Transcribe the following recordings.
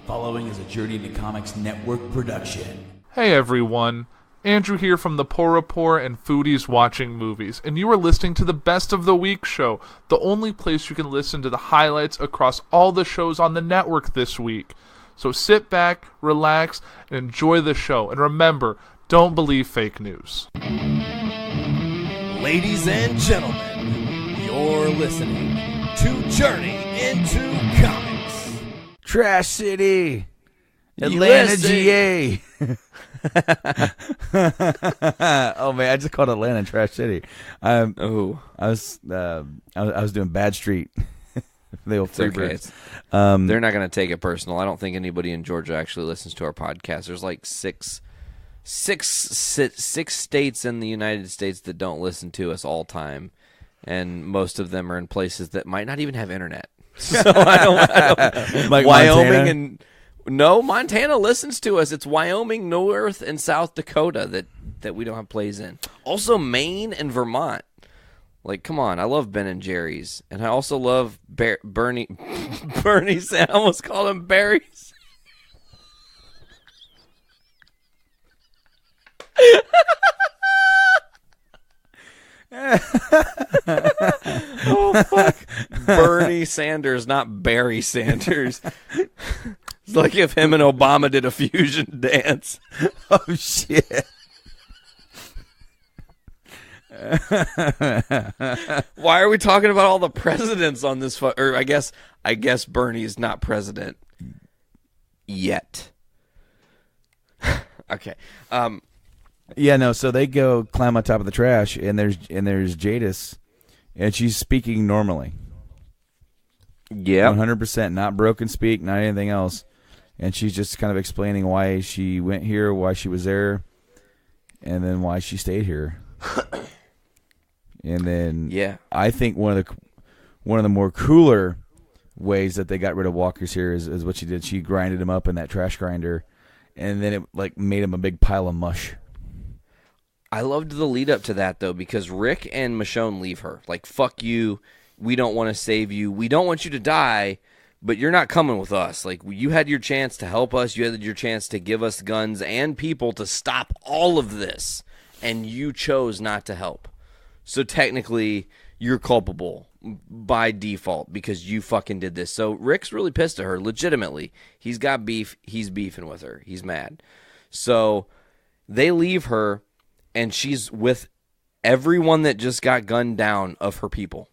Following is a Journey into Comics Network production. Hey everyone, Andrew here from the Poor and Foodies Watching Movies, and you are listening to the Best of the Week show, the only place you can listen to the highlights across all the shows on the network this week. So sit back, relax, and enjoy the show, and remember, don't believe fake news. Ladies and gentlemen, you're listening to Journey into Comics. Trash City, Atlanta, GA. Oh man, I just called Atlanta Trash City. I was doing Bad Street. The old Freebirds. They're not going to take it personal. I don't think anybody in Georgia actually listens to our podcast. There's like six states in the United States that don't listen to us all time, and most of them are in places that might not even have internet. So I don't Like Wyoming Montana? and no, Montana listens to us. It's Wyoming, North, and South Dakota that we don't have plays in. Also Maine and Vermont. Like, come on, I love Ben and Jerry's, and I also love Bernie. Bernie's. I almost called him Barry's. Oh fuck, Bernie Sanders, not Barry Sanders. It's like if him and Obama did a fusion dance. Oh shit. Why are we talking about all the presidents on this? Or I guess Bernie's not president yet. Okay. Yeah, no. So they go climb on top of the trash, and there's Jadis, and she's speaking normally. Yeah. 100%, not broken speak, not anything else. And she's just kind of explaining why she went here, why she was there, and then why she stayed here. And then, Yeah. I think one of the more cooler ways that they got rid of walkers here is what she did. She grinded them up in that trash grinder, and then it like made them a big pile of mush. I loved the lead up to that, though, because Rick and Michonne leave her. Like, fuck you. We don't want to save you. We don't want you to die, but you're not coming with us. Like, you had your chance to help us. You had your chance to give us guns and people to stop all of this, and you chose not to help. So technically, you're culpable by default because you fucking did this. So Rick's really pissed at her, legitimately. He's got beef. He's beefing with her. He's mad. So they leave her, and she's with everyone that just got gunned down of her people.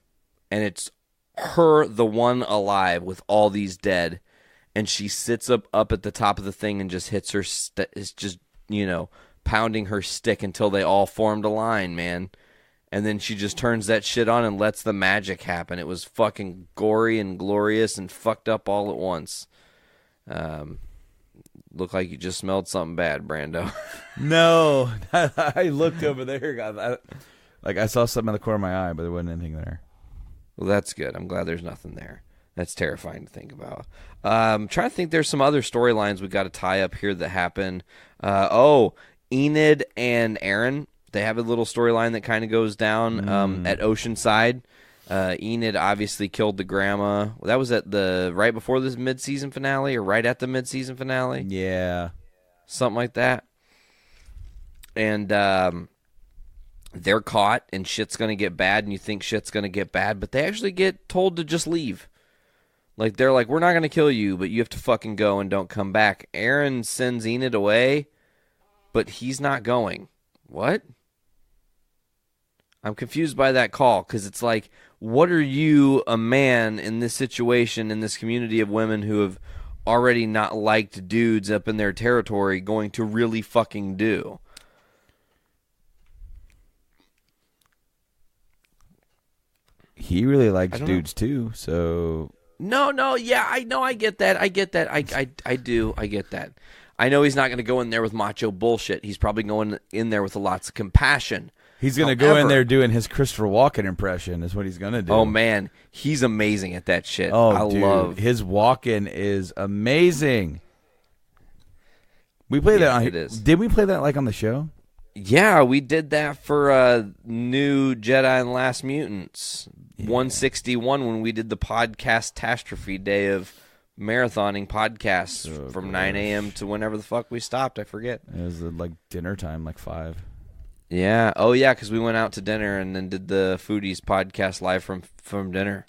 And it's her, the one alive with all these dead. And she sits up at the top of the thing and just hits her, it's just, pounding her stick until they all formed a line, man. And then she just turns that shit on and lets the magic happen. It was fucking gory and glorious and fucked up all at once. Looked like you just smelled something bad, Brando. No, I looked over there. I saw something in the corner of my eye, but there wasn't anything there. Well, that's good. I'm glad there's nothing there. That's terrifying to think about. Trying to think, there's some other storylines we got to tie up here that happen. Enid and Aaron, they have a little storyline that kind of goes down at Oceanside. Enid obviously killed the grandma. That was at right before this mid-season finale, or right at the mid-season finale. Yeah, Something like that. And they're caught, and shit's going to get bad, and you think shit's going to get bad, but they actually get told to just leave. Like, they're like, we're not going to kill you, but you have to fucking go and don't come back. Aaron sends Enid away, but he's not going. What? I'm confused by that call, because it's like, what are you, a man in this situation, in this community of women who have already not liked dudes up in their territory, going to really fucking do? he really likes dudes too. So No, yeah, I know, I get that. I get that. I do. I get that. I know he's not going to go in there with macho bullshit. He's probably going in there with lots of compassion. he's going to go in there doing his Christopher Walken impression is what he's going to do. Oh, man. He's amazing at that shit. Oh, I dude, love his Walken is amazing. We played that on. it is. Did we play that like on the show? Yeah, we did that for New Jedi and Last Mutants 161 when we did the podcast catastrophe day of marathoning podcasts from 9 a.m. to whenever the fuck we stopped. I forget. It was like dinner time, like 5. Yeah. Oh, yeah, because we went out to dinner and then did the Foodies podcast live from dinner.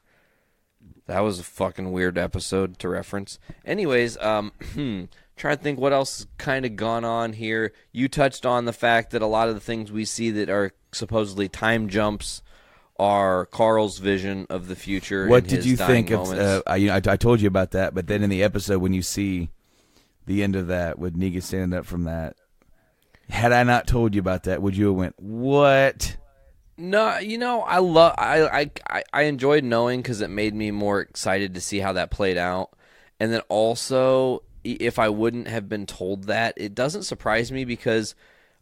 That was a fucking weird episode to reference. Anyways, trying to think what else kind of gone on here. You touched on the fact that a lot of the things we see that are supposedly time jumps are Carl's vision of the future. What in did his you dying think of? moments. I told you about that, but then in the episode when you see the end of that with Negan standing up from that, had I not told you about that, would you have went, what? No, I enjoyed knowing because it made me more excited to see how that played out. And then also, if I wouldn't have been told that, it doesn't surprise me because,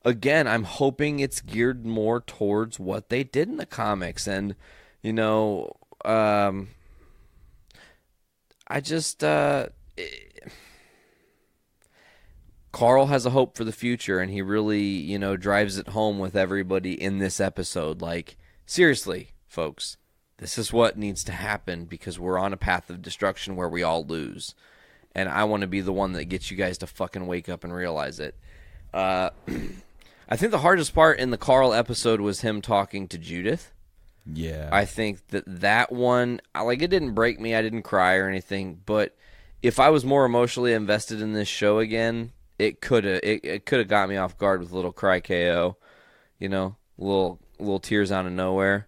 again, I'm hoping it's geared more towards what they did in the comics. And, Carl has a hope for the future, and he really, drives it home with everybody in this episode. Like, seriously, folks, this is what needs to happen because we're on a path of destruction where we all lose. And I want to be the one that gets you guys to fucking wake up and realize it. I think the hardest part in the Carl episode was him talking to Judith. Yeah. I think that one, it didn't break me. I didn't cry or anything. But if I was more emotionally invested in this show again, it could have got me off guard with a little cry KO, little tears out of nowhere.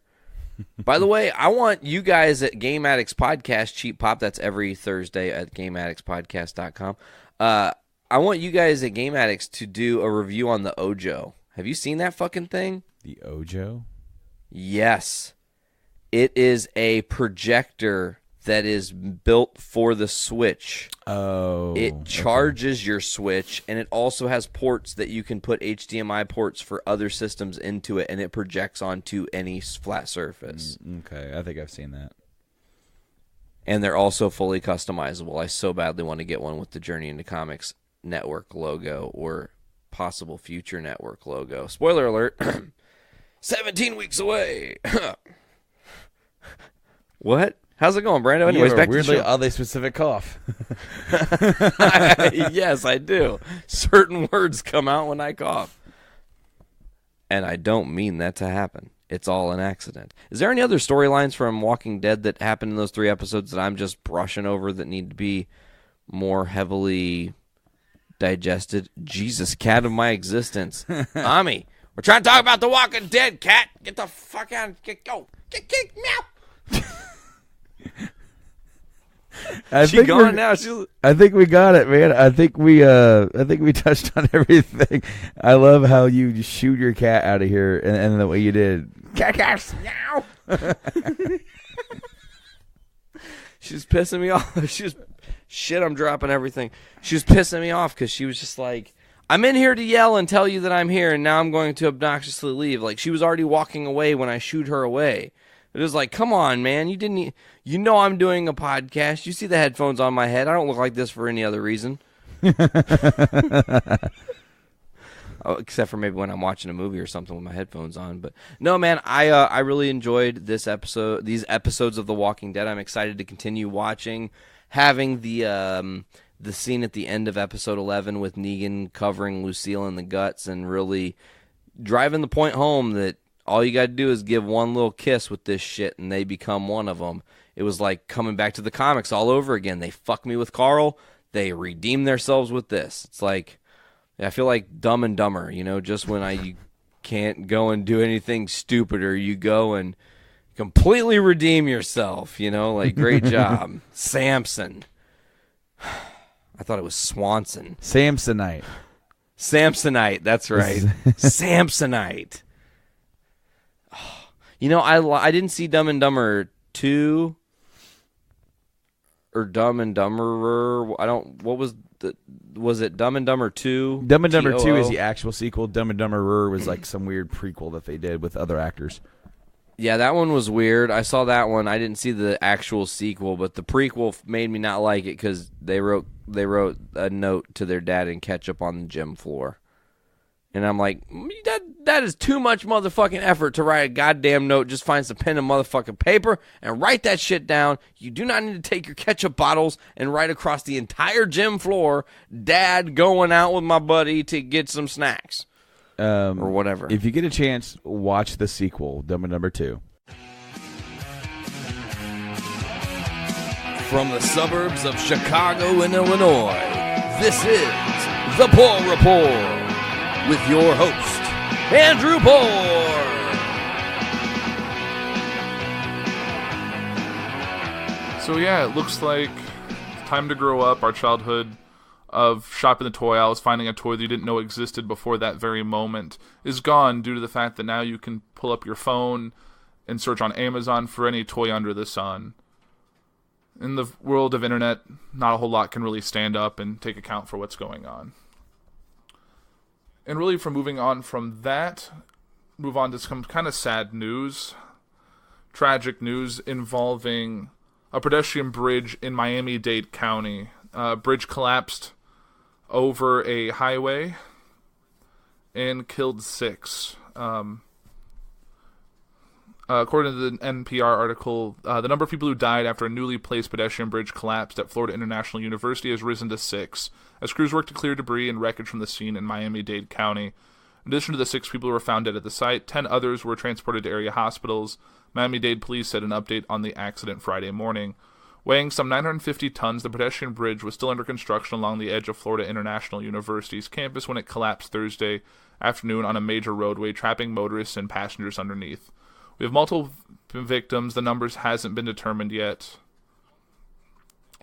By the way, I want you guys at Game Addicts Podcast, Cheap Pop, that's every Thursday at GameAddictsPodcast.com. I want you guys at Game Addicts to do a review on the Ojo. Have you seen that fucking thing? The Ojo? Yes. It is a projector that is built for the Switch. Oh. It charges your Switch, and it also has ports that you can put HDMI ports for other systems into it, and it projects onto any flat surface. Okay, I think I've seen that. And they're also fully customizable. I so badly want to get one with the Journey into Comics network logo or possible future network logo. Spoiler alert, 17 weeks away. What? How's it going, Brando? Anyways, back weirdly to the show. oddly specific cough. Yes, I do. Certain words come out when I cough. And I don't mean that to happen. It's all an accident. Is there any other storylines from Walking Dead that happened in those 3 episodes that I'm just brushing over that need to be more heavily digested? Jesus, cat of my existence. Ami, we're trying to talk about The Walking Dead, cat. Get the fuck out. Go. Get meow. She gone now. I think we got it, man. I think we touched on everything. I love how you just shoot your cat out of here and the way you did. Cat, meow. She's pissing me off. Shit, I'm dropping everything. She was pissing me off because she was just like, I'm in here to yell and tell you that I'm here, and now I'm going to obnoxiously leave. Like, she was already walking away when I shooed her away. It was like, come on, man. You know I'm doing a podcast. You see the headphones on my head. I don't look like this for any other reason. Except for maybe when I'm watching a movie or something with my headphones on. But no, man, I really enjoyed these episodes of The Walking Dead. I'm excited to continue watching. Having the scene at the end of episode 11 with Negan covering Lucille in the guts and really driving the point home that all you got to do is give one little kiss with this shit and they become one of them. It was like coming back to the comics all over again. They fuck me with Carl. They redeem themselves with this. It's like, I feel like Dumb and Dumber, just when you can't go and do anything stupid or you go and completely redeem yourself, like, great job. Samson. I thought it was Swanson. Samsonite, that's right. Samsonite. I didn't see Dumb and Dumber 2 or Dumb and Dumberer. Was it Dumb and Dumber 2? Dumb and Dumber 2 TOO? is the actual sequel. Dumb and Dumberer was like some weird prequel that they did with other actors. Yeah, that one was weird. I saw that one. I didn't see the actual sequel, but the prequel made me not like it because they wrote a note to their dad in ketchup on the gym floor. And I'm like, That is too much motherfucking effort to write a goddamn note. Just find some pen and motherfucking paper and write that shit down. You do not need to take your ketchup bottles and write across the entire gym floor, Dad going out with my buddy to get some snacks. Or whatever. If you get a chance, watch the sequel, number 2. From the suburbs of Chicago and Illinois, this is The Paul Report with your host, Andrew Poor. So yeah, it looks like it's time to grow up. Our childhood of shopping the toy aisles, finding a toy that you didn't know existed before that very moment is gone due to the fact that now you can pull up your phone and search on Amazon for any toy under the sun. In the world of internet, not a whole lot can really stand up and take account for what's going on. And really, from moving on from that, move on to some kind of sad news. Tragic news involving a pedestrian bridge in Miami-Dade County. Bridge collapsed over a highway and killed 6. According to the NPR article, the number of people who died after a newly placed pedestrian bridge collapsed at Florida International University has risen to 6, as crews work to clear debris and wreckage from the scene in Miami-Dade County. In addition to the 6 people who were found dead at the site, 10 others were transported to area hospitals. Miami-Dade police said an update on the accident Friday morning. Weighing some 950 tons, the pedestrian bridge was still under construction along the edge of Florida International University's campus when it collapsed Thursday afternoon on a major roadway, trapping motorists and passengers underneath. We have multiple victims. The numbers hasn't been determined yet.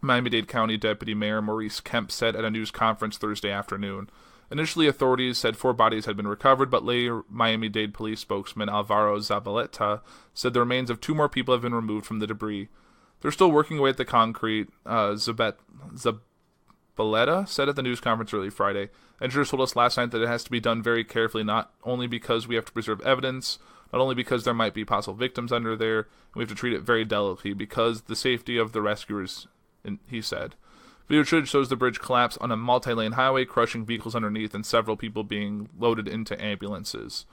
Miami-Dade County Deputy Mayor Maurice Kemp said at a news conference Thursday afternoon. Initially, authorities said 4 bodies had been recovered, but later Miami-Dade police spokesman Alvaro Zabaleta said the remains of 2 more people have been removed from the debris. They're still working away at the concrete, Zabaleta said at the news conference early Friday. Engineers told us last night that it has to be done very carefully, not only because we have to preserve evidence, not only because there might be possible victims under there, and we have to treat it very delicately because the safety of the rescuers, he said. Video footage shows the bridge collapse on a multi-lane highway, crushing vehicles underneath and several people being loaded into ambulances.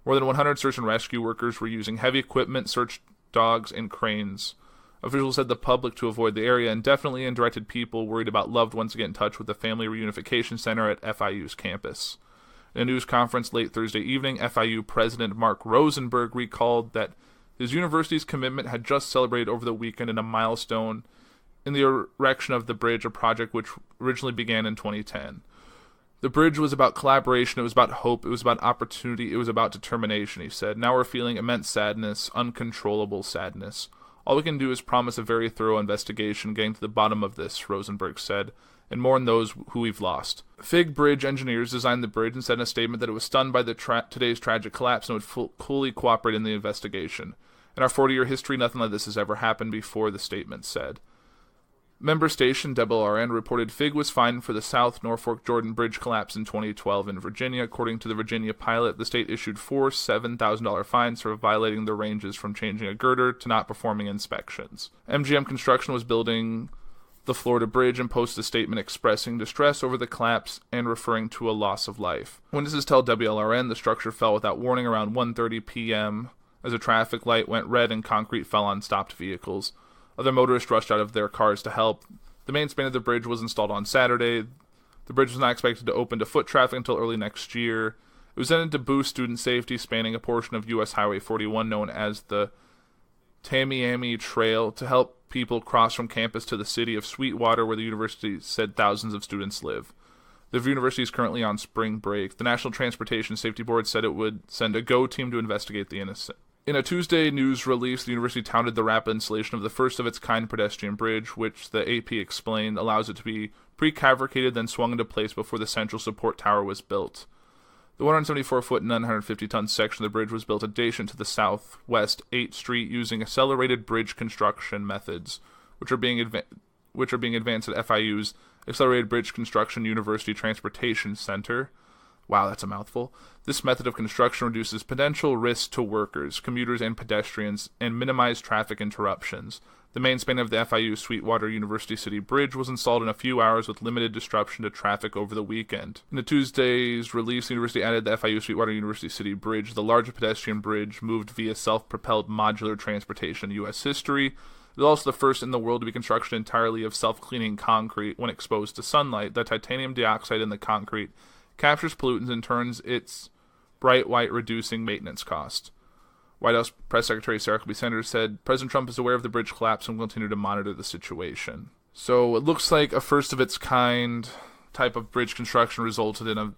More than 100 search and rescue workers were using heavy equipment, search dogs, and cranes. Officials said the public to avoid the area indefinitely and directed people worried about loved ones to get in touch with the Family Reunification Center at FIU's campus. In a news conference late Thursday evening, FIU President Mark Rosenberg recalled that his university's commitment had just celebrated over the weekend in a milestone in the erection of the bridge, a project which originally began in 2010. The bridge was about collaboration, it was about hope, it was about opportunity, it was about determination, he said. Now we're feeling immense sadness, uncontrollable sadness. All we can do is promise a very thorough investigation, getting to the bottom of this, Rosenberg said, and mourn those who we've lost. Fig Bridge engineers designed the bridge and said in a statement that it was stunned by today's tragic collapse and would fully cooperate in the investigation. In our 40-year history, nothing like this has ever happened before, the statement said. Member station WLRN reported Fig was fined for the South Norfolk Jordan Bridge collapse in 2012 in Virginia. According to the Virginia Pilot, the state issued 4 $7,000 fines for violating the ranges from changing a girder to not performing inspections. MGM Construction was building the Florida Bridge and posted a statement expressing distress over the collapse and referring to a loss of life. Witnesses tell WLRN the structure fell without warning around 1:30 p.m. as a traffic light went red and concrete fell on stopped vehicles. Other motorists rushed out of their cars to help. The main span of the bridge was installed on Saturday. The bridge was not expected to open to foot traffic until early next year. It was intended to boost student safety, spanning a portion of U.S. Highway 41 known as the Tamiami Trail, to help people cross from campus to the city of Sweetwater, where the university said thousands of students live. The university is currently on spring break. The National Transportation Safety Board said it would send a GO team to investigate the incident. In a Tuesday news release, the university touted the rapid installation of the first-of-its-kind pedestrian bridge, which the AP explained allows it to be prefabricated then swung into place before the central support tower was built. The 174-foot, 950-ton section of the bridge was built adjacent to the southwest 8th Street using accelerated bridge construction methods, which are being advanced at FIU's Accelerated Bridge Construction University Transportation Center. Wow, that's a mouthful. This method of construction reduces potential risks to workers, commuters, and pedestrians, and minimizes traffic interruptions. The main span of the FIU Sweetwater University City Bridge was installed in a few hours with limited disruption to traffic over the weekend. In the Tuesday's release, the university added the FIU Sweetwater University City Bridge, the largest pedestrian bridge moved via self-propelled modular transportation in U.S. history. It is also the first in the world to be constructed entirely of self-cleaning concrete when exposed to sunlight. The titanium dioxide in the concrete captures pollutants and turns its bright white, reducing maintenance cost. White House Press Secretary Sarah Huckabee Sanders said, President Trump is aware of the bridge collapse and will continue to monitor the situation. So it looks like a first-of-its-kind type of bridge construction resulted in a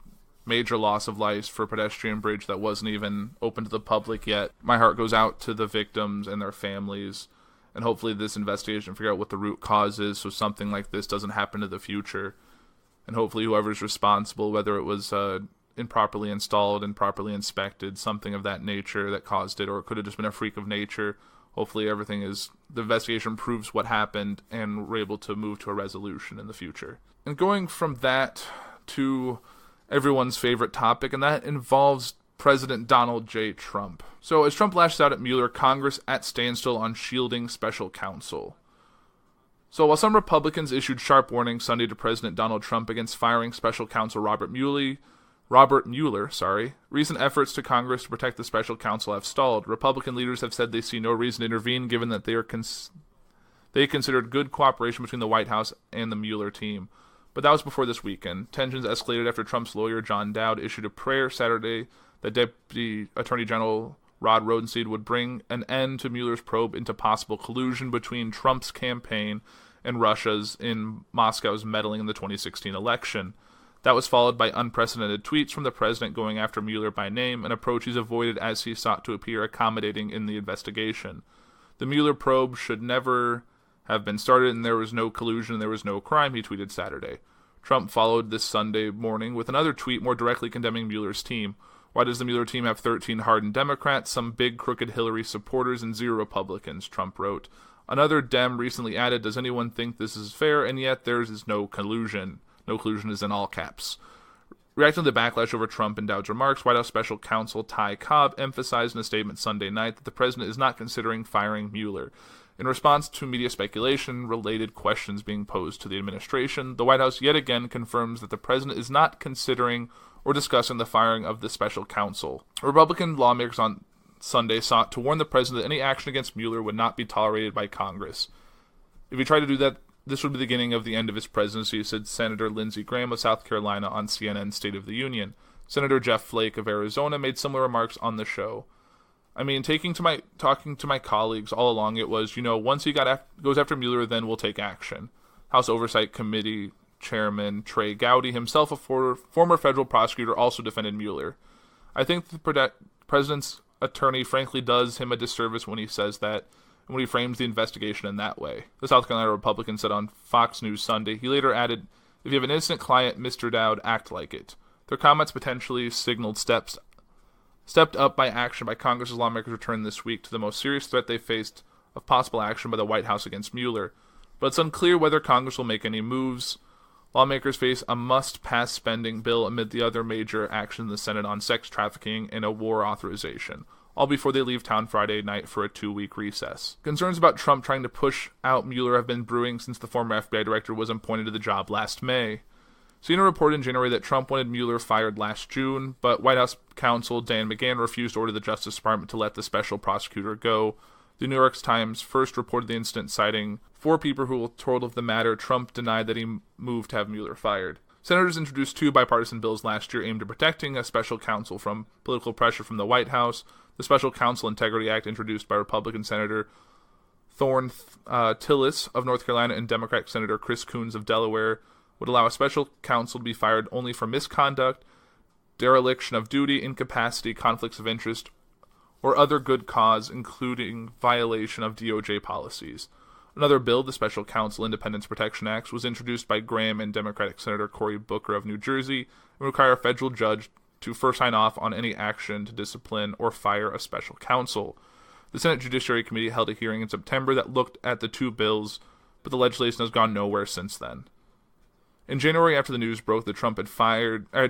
major loss of life for a pedestrian bridge that wasn't even open to the public yet. My heart goes out to the victims and their families, and hopefully this investigation figure out what the root cause is so something like this doesn't happen in the future. And hopefully whoever's responsible, whether it was improperly installed, improperly inspected, something of that nature that caused it, or it could have just been a freak of nature. Hopefully the investigation proves what happened and we're able to move to a resolution in the future. And going from that to everyone's favorite topic, and that involves President Donald J. Trump. So as Trump lashes out at Mueller, Congress at standstill on shielding special counsel. So while some Republicans issued sharp warnings Sunday to President Donald Trump against firing special counsel Robert Mueller, recent efforts to Congress to protect the special counsel have stalled. Republican leaders have said they see no reason to intervene given that they considered good cooperation between the White House and the Mueller team. But that was before this weekend. Tensions escalated after Trump's lawyer, John Dowd, issued a prayer Saturday that Deputy Attorney General Rod Rosenstein would bring an end to Mueller's probe into possible collusion between Trump's campaign and Russia's in Moscow's meddling in the 2016 election. That was followed by unprecedented tweets from the president going after Mueller by name, an approach he's avoided as he sought to appear accommodating in the investigation. The Mueller probe should never have been started, and there was no collusion, and there was no crime, he tweeted Saturday. Trump followed this Sunday morning with another tweet more directly condemning Mueller's team. Why does the Mueller team have 13 hardened Democrats, some big crooked Hillary supporters, and 0 Republicans, Trump wrote. Another Dem recently added, does anyone think this is fair? And yet there is no collusion. No collusion is in all caps. Reacting to the backlash over Trump and Dowd's remarks, White House Special Counsel Ty Cobb emphasized in a statement Sunday night that the president is not considering firing Mueller. In response to media speculation, related questions being posed to the administration, the White House yet again confirms that the president is not considering or discussing the firing of the special counsel. Republican lawmakers on Sunday sought to warn the president that any action against Mueller would not be tolerated by Congress. If he tried to do that, this would be the beginning of the end of his presidency, said Senator Lindsey Graham of South Carolina on CNN's State of the Union. Senator Jeff Flake of Arizona made similar remarks on the show. I mean, talking to my colleagues all along, it was, once he goes after Mueller, then we'll take action. House Oversight Committee Chairman Trey Gowdy, himself a former federal prosecutor, also defended Mueller. I think the president's attorney frankly does him a disservice when he says that, and when he frames the investigation in that way. The South Carolina Republican said on Fox News Sunday. He later added, if you have an innocent client, Mr. Dowd, act like it. Their comments potentially signaled stepped up by action by Congress's lawmakers returned this week to the most serious threat they faced of possible action by the White House against Mueller. But it's unclear whether Congress will make any moves. Lawmakers face a must-pass spending bill amid the other major action in the Senate on sex trafficking and a war authorization, all before they leave town Friday night for a 2-week recess. Concerns about Trump trying to push out Mueller have been brewing since the former FBI director was appointed to the job last May. CNN reported in January that Trump wanted Mueller fired last June, but White House counsel Dan McGahn refused to order the Justice Department to let the special prosecutor go. The New York Times first reported the incident, citing 4 people who were told of the matter. Trump denied that he moved to have Mueller fired. Senators introduced 2 bipartisan bills last year aimed at protecting a special counsel from political pressure from the White House. The Special Counsel Integrity Act, introduced by Republican Senator Thorne Tillis of North Carolina and Democratic Senator Chris Coons of Delaware, would allow a special counsel to be fired only for misconduct, dereliction of duty, incapacity, conflicts of interest, or other good cause, including violation of DOJ policies. Another bill, the Special Counsel Independence Protection Act, was introduced by Graham and Democratic Senator Cory Booker of New Jersey and would require a federal judge to first sign off on any action to discipline or fire a special counsel. The Senate Judiciary Committee held a hearing in September that looked at the 2 bills, but the legislation has gone nowhere since then. In January, after the news broke that Trump had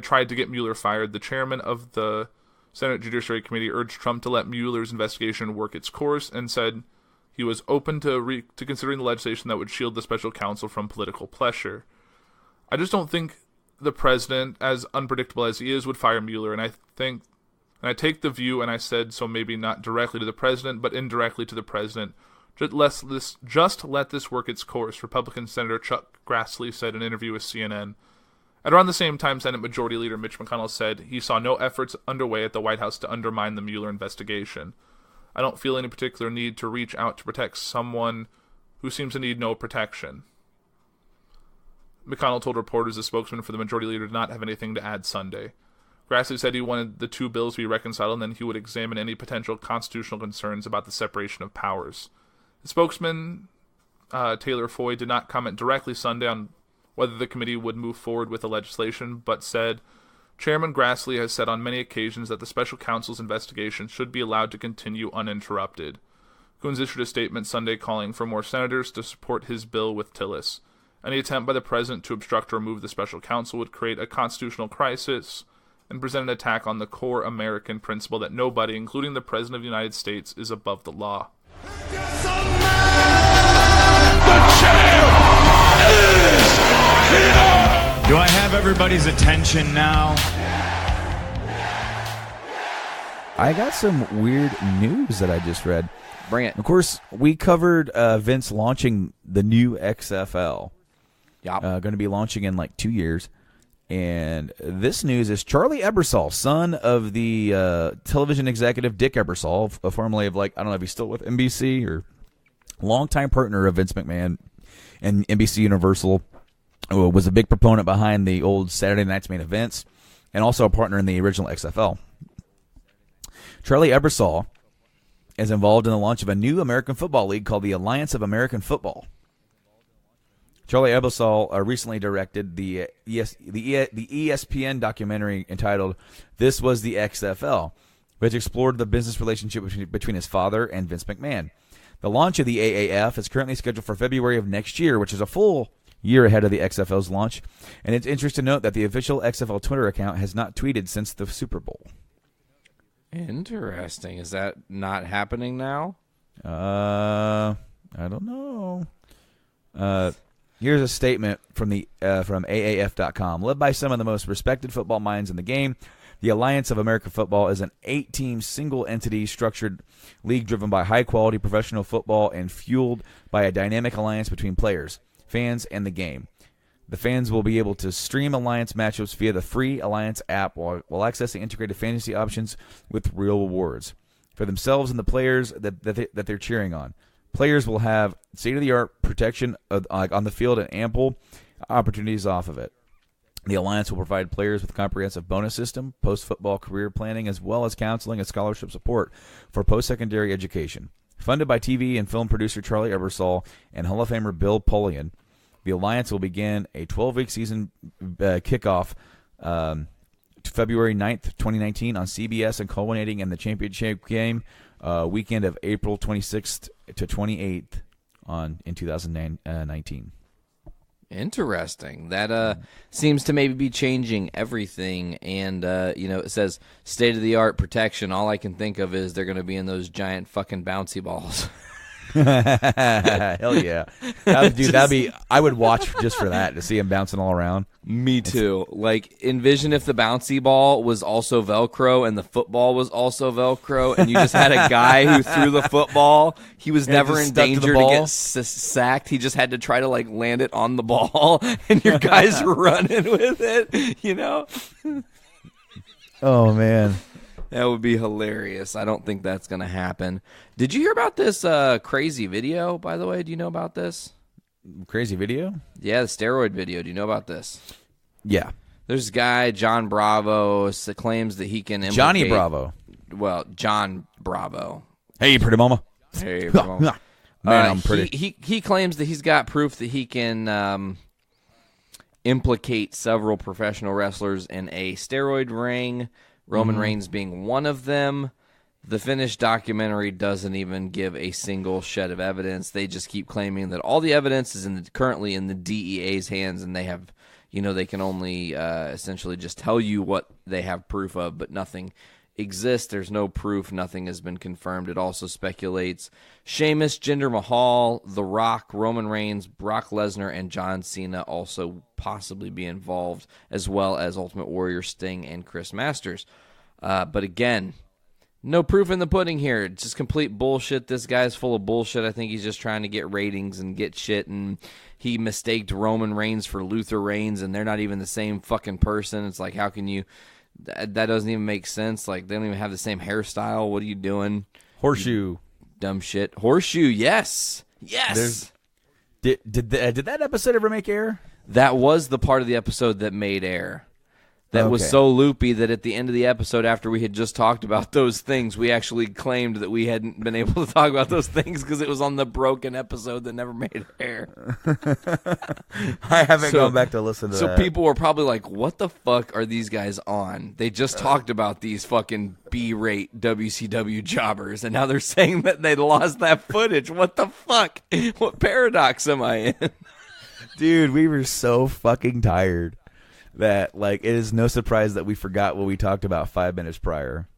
tried to get Mueller fired, the chairman of the Senate Judiciary Committee urged Trump to let Mueller's investigation work its course and said he was open to considering the legislation that would shield the special counsel from political pressure. I just don't think the president, as unpredictable as he is, would fire Mueller, and I take the view, and I said so maybe not directly to the president, but indirectly to the president. Just let this work its course, Republican Senator Chuck Grassley said in an interview with CNN. At around the same time, Senate Majority Leader Mitch McConnell said he saw no efforts underway at the White House to undermine the Mueller investigation. I don't feel any particular need to reach out to protect someone who seems to need no protection. McConnell told reporters the spokesman for the Majority Leader did not have anything to add Sunday. Grassley said he wanted the two bills to be reconciled and then he would examine any potential constitutional concerns about the separation of powers. The spokesman, Taylor Foy, did not comment directly Sunday on whether the committee would move forward with the legislation, but said, Chairman Grassley has said on many occasions that the special counsel's investigation should be allowed to continue uninterrupted. Coons issued a statement Sunday calling for more senators to support his bill with Tillis. Any attempt by the president to obstruct or remove the special counsel would create a constitutional crisis and present an attack on the core American principle that nobody, including the President of the United States, is above the law. Do I have everybody's attention now? I got some weird news that I just read. Bring it. Of course, we covered Vince launching the new XFL. Yep. Going to be launching in like 2 years. And this news is Charlie Ebersol, son of the television executive Dick Ebersol, formerly of, like, I don't know if he's still with NBC or longtime partner of Vince McMahon and NBC Universal, was a big proponent behind the old Saturday Night's Main Events and also a partner in the original XFL. Charlie Ebersol is involved in the launch of a new American football league called the Alliance of American Football. Charlie Ebersol recently directed the ESPN documentary entitled "This Was the XFL," which explored the business relationship between his father and Vince McMahon. The launch of the AAF is currently scheduled for February of next year, which is a full year ahead of the XFL's launch. And it's interesting to note that the official XFL Twitter account has not tweeted since the Super Bowl. Interesting. Is that not happening now? I don't know. Here's a statement from AAF.com. Led by some of the most respected football minds in the game, the Alliance of American Football is an 8-team single-entity structured league driven by high-quality professional football and fueled by a dynamic alliance between players, fans, and the game. The fans will be able to stream Alliance matchups via the free Alliance app while accessing integrated fantasy options with real rewards for themselves and the players that they're cheering on. Players will have state-of-the-art protection on the field and ample opportunities off of it. The Alliance will provide players with a comprehensive bonus system, post-football career planning, as well as counseling and scholarship support for post-secondary education. Funded by TV and film producer Charlie Ebersol and Hall of Famer Bill Polian, the Alliance will begin a 12-week season kickoff February 9th, 2019 on CBS and culminating in the championship game weekend of April 26th to 28th in 2019. Interesting. That seems to maybe be changing everything. And, it says state-of-the-art protection. All I can think of is they're going to be in those giant fucking bouncy balls. Hell yeah. That'd be, I would watch just for that, to see him bouncing all around. Me too. Like, envision if the bouncy ball was also Velcro and the football was also Velcro, and you just had a guy who threw the football. He was never in danger to get sacked. He just had to try to, like, land it on the ball, and your guy's running with it, Oh, man. That would be hilarious. I don't think that's going to happen. Did you hear about this crazy video, by the way? Do you know about this? Crazy video? Yeah, the steroid video. Do you know about this? Yeah. There's a guy, John Bravo, claims that he can implicate... Johnny Bravo. Well, John Bravo. Hey, pretty mama. Hey, pretty mama. Man, I'm pretty. He claims that he's got proof that he can implicate several professional wrestlers in a steroid ring, Roman Reigns being one of them. The finished documentary doesn't even give a single shed of evidence. They just keep claiming that all the evidence is currently in the DEA's hands, and they have, they can only essentially just tell you what they have proof of, but nothing exists. There's no proof. Nothing has been confirmed. It also speculates Sheamus, Jinder Mahal, The Rock, Roman Reigns, Brock Lesnar, and John Cena also possibly be involved, as well as Ultimate Warrior, Sting, and Chris Masters. But again, no proof in the pudding here. It's just complete bullshit. This guy's full of bullshit. I think he's just trying to get ratings and get shit, and he mistaked Roman Reigns for Luther Reigns, and they're not even the same fucking person. It's like, how can you... That doesn't even make sense. Like, they don't even have the same hairstyle. What are you doing? Horseshoe. Dumb shit. Horseshoe, yes. Yes. Did that episode ever make air? That was the part of the episode that made air. That was Okay. so loopy that at the end of the episode, after we had just talked about those things, we actually claimed that we hadn't been able to talk about those things because it was on the broken episode that never made air. I haven't So- gone back to listen to So that. people were probably like, what the fuck are these guys on? They just talked about these fucking B-rate WCW jobbers, and now they're saying that they lost that footage. What the fuck? What paradox am I in? Dude, we were so fucking tired that, like, it is no surprise that we forgot what we talked about 5 minutes prior.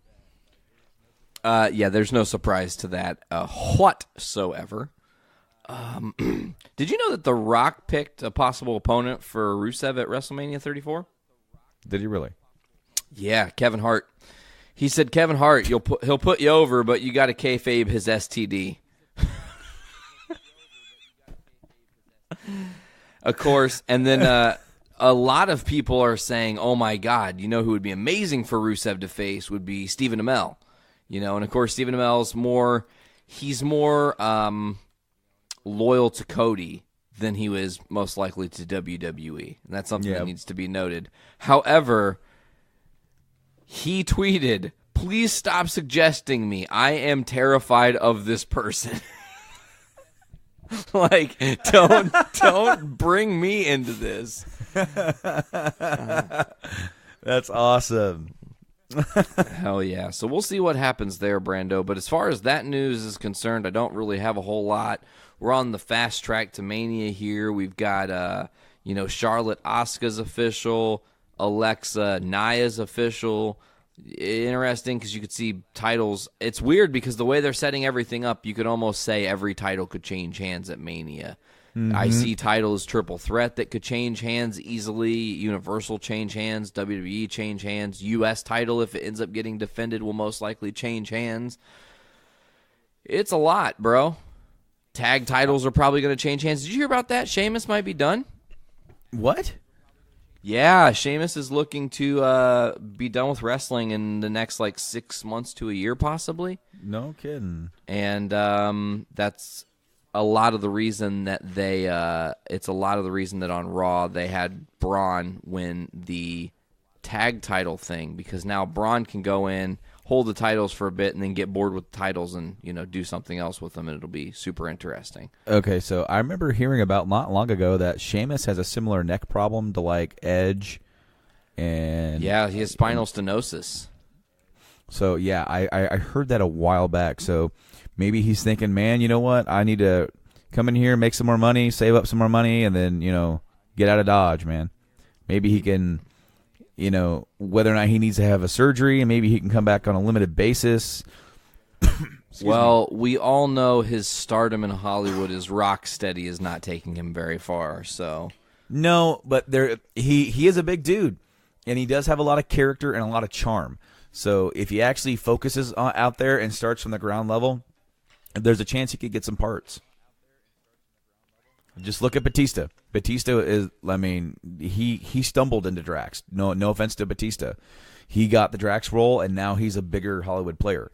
Yeah, there's no surprise to that whatsoever. Did you know that The Rock picked a possible opponent for Rusev at WrestleMania 34? Did he really? Yeah, Kevin Hart. He said, Kevin Hart, he'll put you over, but you got to kayfabe his STD. Of course, and then a lot of people are saying, oh my God, you know who would be amazing for Rusev to face would be Stephen Amell. And of course, Stephen Amell's more loyal to Cody than he was most likely to WWE. And that's something that needs to be noted. However, he tweeted, please stop suggesting me. I am terrified of this person. Like, don't bring me into this. That's awesome. Hell yeah. So we'll see what happens there, Brando. But as far as that news is concerned, I don't really have a whole lot. We're on the fast track to Mania here. We've got, Charlotte Asuka's official, Alexa Nia's official. Interesting because you could see titles. It's weird because the way they're setting everything up, you could almost say every title could change hands at Mania. IC title is triple threat that could change hands easily. Universal change hands. WWE change hands. US title, if it ends up getting defended, will most likely change hands. It's a lot, bro. Tag titles are probably going to change hands. Did you hear about that? Sheamus might be done. What? Yeah, Sheamus is looking to be done with wrestling in the next 6 months to a year, possibly. No kidding. And that's a lot of the reason that it's a lot of the reason that on Raw they had Braun win the tag title thing, because now Braun can go in, hold the titles for a bit, and then get bored with the titles and do something else with them, and it'll be super interesting. Okay, so I remember hearing about not long ago that Sheamus has a similar neck problem to Edge, and Yeah, he has spinal stenosis. so yeah, I heard that a while back. So maybe he's thinking, man, you know what? I need to come in here, make some more money, save up some more money, and then get out of Dodge, man. Maybe he can. Whether or not he needs to have a surgery, and maybe he can come back on a limited basis. Well, we all know his stardom in Hollywood is rock steady, is not taking him very far. So No, but he is a big dude, and he does have a lot of character and a lot of charm. So if he actually focuses out there and starts from the ground level, there's a chance he could get some parts. Just look at Batista. Batista is, he stumbled into Drax. No offense to Batista. He got the Drax role, and now he's a bigger Hollywood player.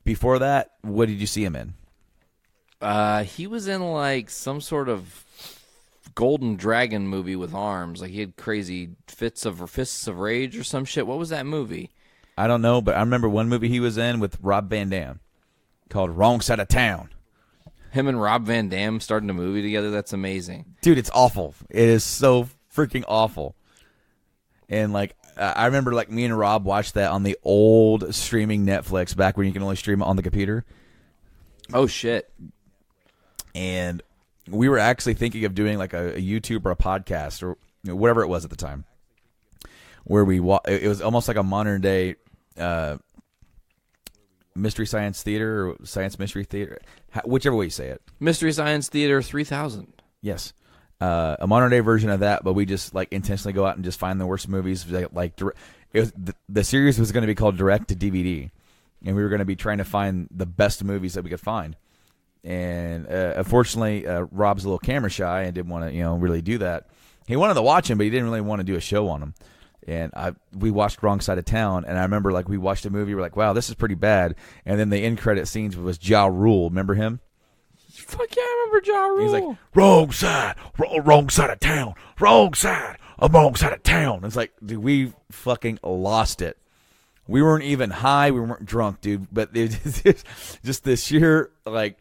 Before that, what did you see him in? he was in some sort of Golden Dragon movie with arms. He had crazy fists of rage or some shit. What was that movie? I don't know, but I remember one movie he was in with Rob Van Dam called Wrong Side of Town. Him and Rob Van Dam starting a movie together? That's amazing. Dude, it's awful. It is so freaking awful. And I remember me and Rob watched that on the old streaming Netflix back when you can only stream it on the computer. Oh, shit. And we were actually thinking of doing a YouTube or a podcast whatever it was at the time, where it was almost like a modern day Mystery Science Theater or Science Mystery Theater, whichever way you say it. Mystery Science Theater 3000. Yes. A modern day version of that, but we just like intentionally go out and just find the worst movies. Like it was, the series was going to be called Direct to DVD, and we were going to be trying to find the best movies that we could find. And unfortunately, Rob's a little camera shy and didn't want to really do that. He wanted to watch him, but he didn't really want to do a show on him. And we watched Wrong Side of Town, and I remember like we watched a movie, we're like, wow, this is pretty bad. And then the end credit scenes was Ja Rule. Remember him? Fuck yeah, I remember Ja Rule. He's like, wrong side of town, wrong side of town. It's like, dude, we fucking lost it. We weren't even high, we weren't drunk, dude. But it's just the sheer like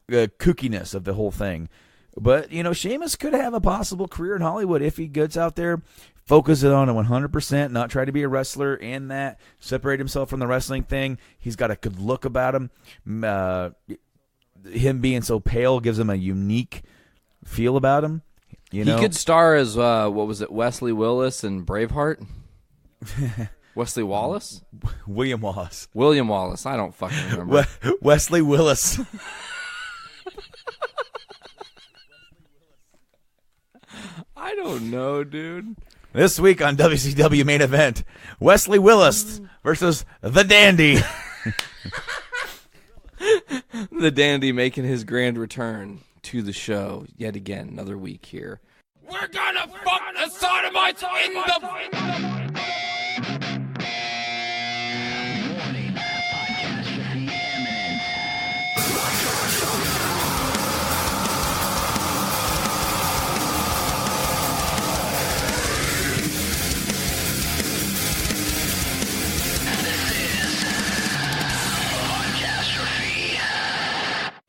kookiness of the whole thing. But Sheamus could have a possible career in Hollywood if he gets out there, focus it on it 100%, not try to be a wrestler and that separate himself from the wrestling thing. He's got a good look about him. Him being so pale gives him a unique feel about him. He could star as what was it, Wesley Willis in Braveheart? Wesley Wallace? William Wallace. William Wallace. I don't fucking remember. Wesley Willis. I don't know, dude. This week on WCW Main Event, Wesley Willis versus the Dandy. The Dandy making his grand return to the show yet again, another week here. We're gonna fuck the sodomites in the...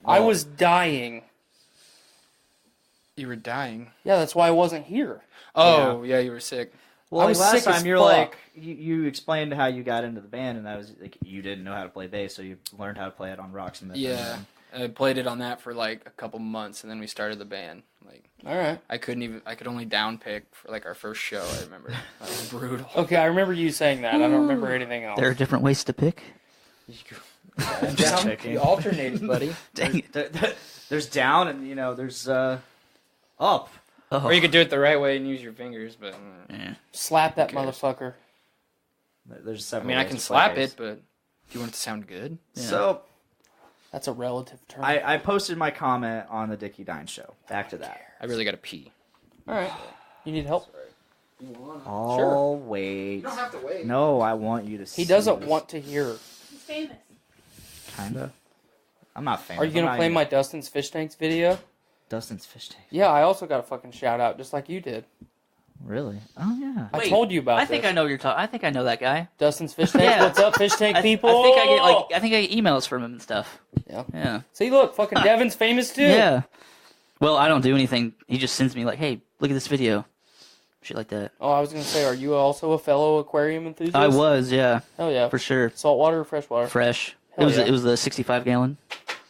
I was dying. You were dying. Yeah, that's why I wasn't here. Oh, yeah, you were sick. Well, I was last sick as time you're fuck. like you explained how you got into the band, and that was like you didn't know how to play bass, so you learned how to play it on Rocksmith. Yeah. I played it on that for like a couple months, and then we started the band. Like, All right. I could only down pick for like our first show. I remember that was brutal. Okay, I remember you saying that. I don't remember anything else. There are different ways to pick. I'm just checking. You alternated, buddy. Dang it. There's down, and there's up. Or you could do it the right way and use your fingers, but Yeah. Slap that Who cares? motherfucker. There's I several. mean, I ways can to play slap bass. it, but do you want it to sound good? So That's a relative term. I posted my comment on the Dickie Dine show. Back to that. I really gotta pee. All right. You need help? Oh wait. have to wait. No, I want you to. He doesn't want to hear. He's famous. Kinda. I'm not famous. Are you going to I'm play not my even- Dustin's Fish Tanks video? Dustin's fish tank? Yeah, I also got a fucking shout out, just like you did. Really? Oh yeah. I Wait, told you about I think this. I know you're talking. I think I know that guy. Dustin's Fish Tanks? Yeah. What's up, Fish Tank people? I think I get emails from him and stuff. Yeah. Yeah. See, look, fucking Devin's famous too. Yeah. Well, I don't do anything. He just sends me like, "Hey, look at this video." Shit like that. Oh, I was going to say, are you also a fellow aquarium enthusiast? I was, yeah, Hell yeah. for sure. Saltwater or freshwater? Fresh. Hell It yeah. was the 65 gallon.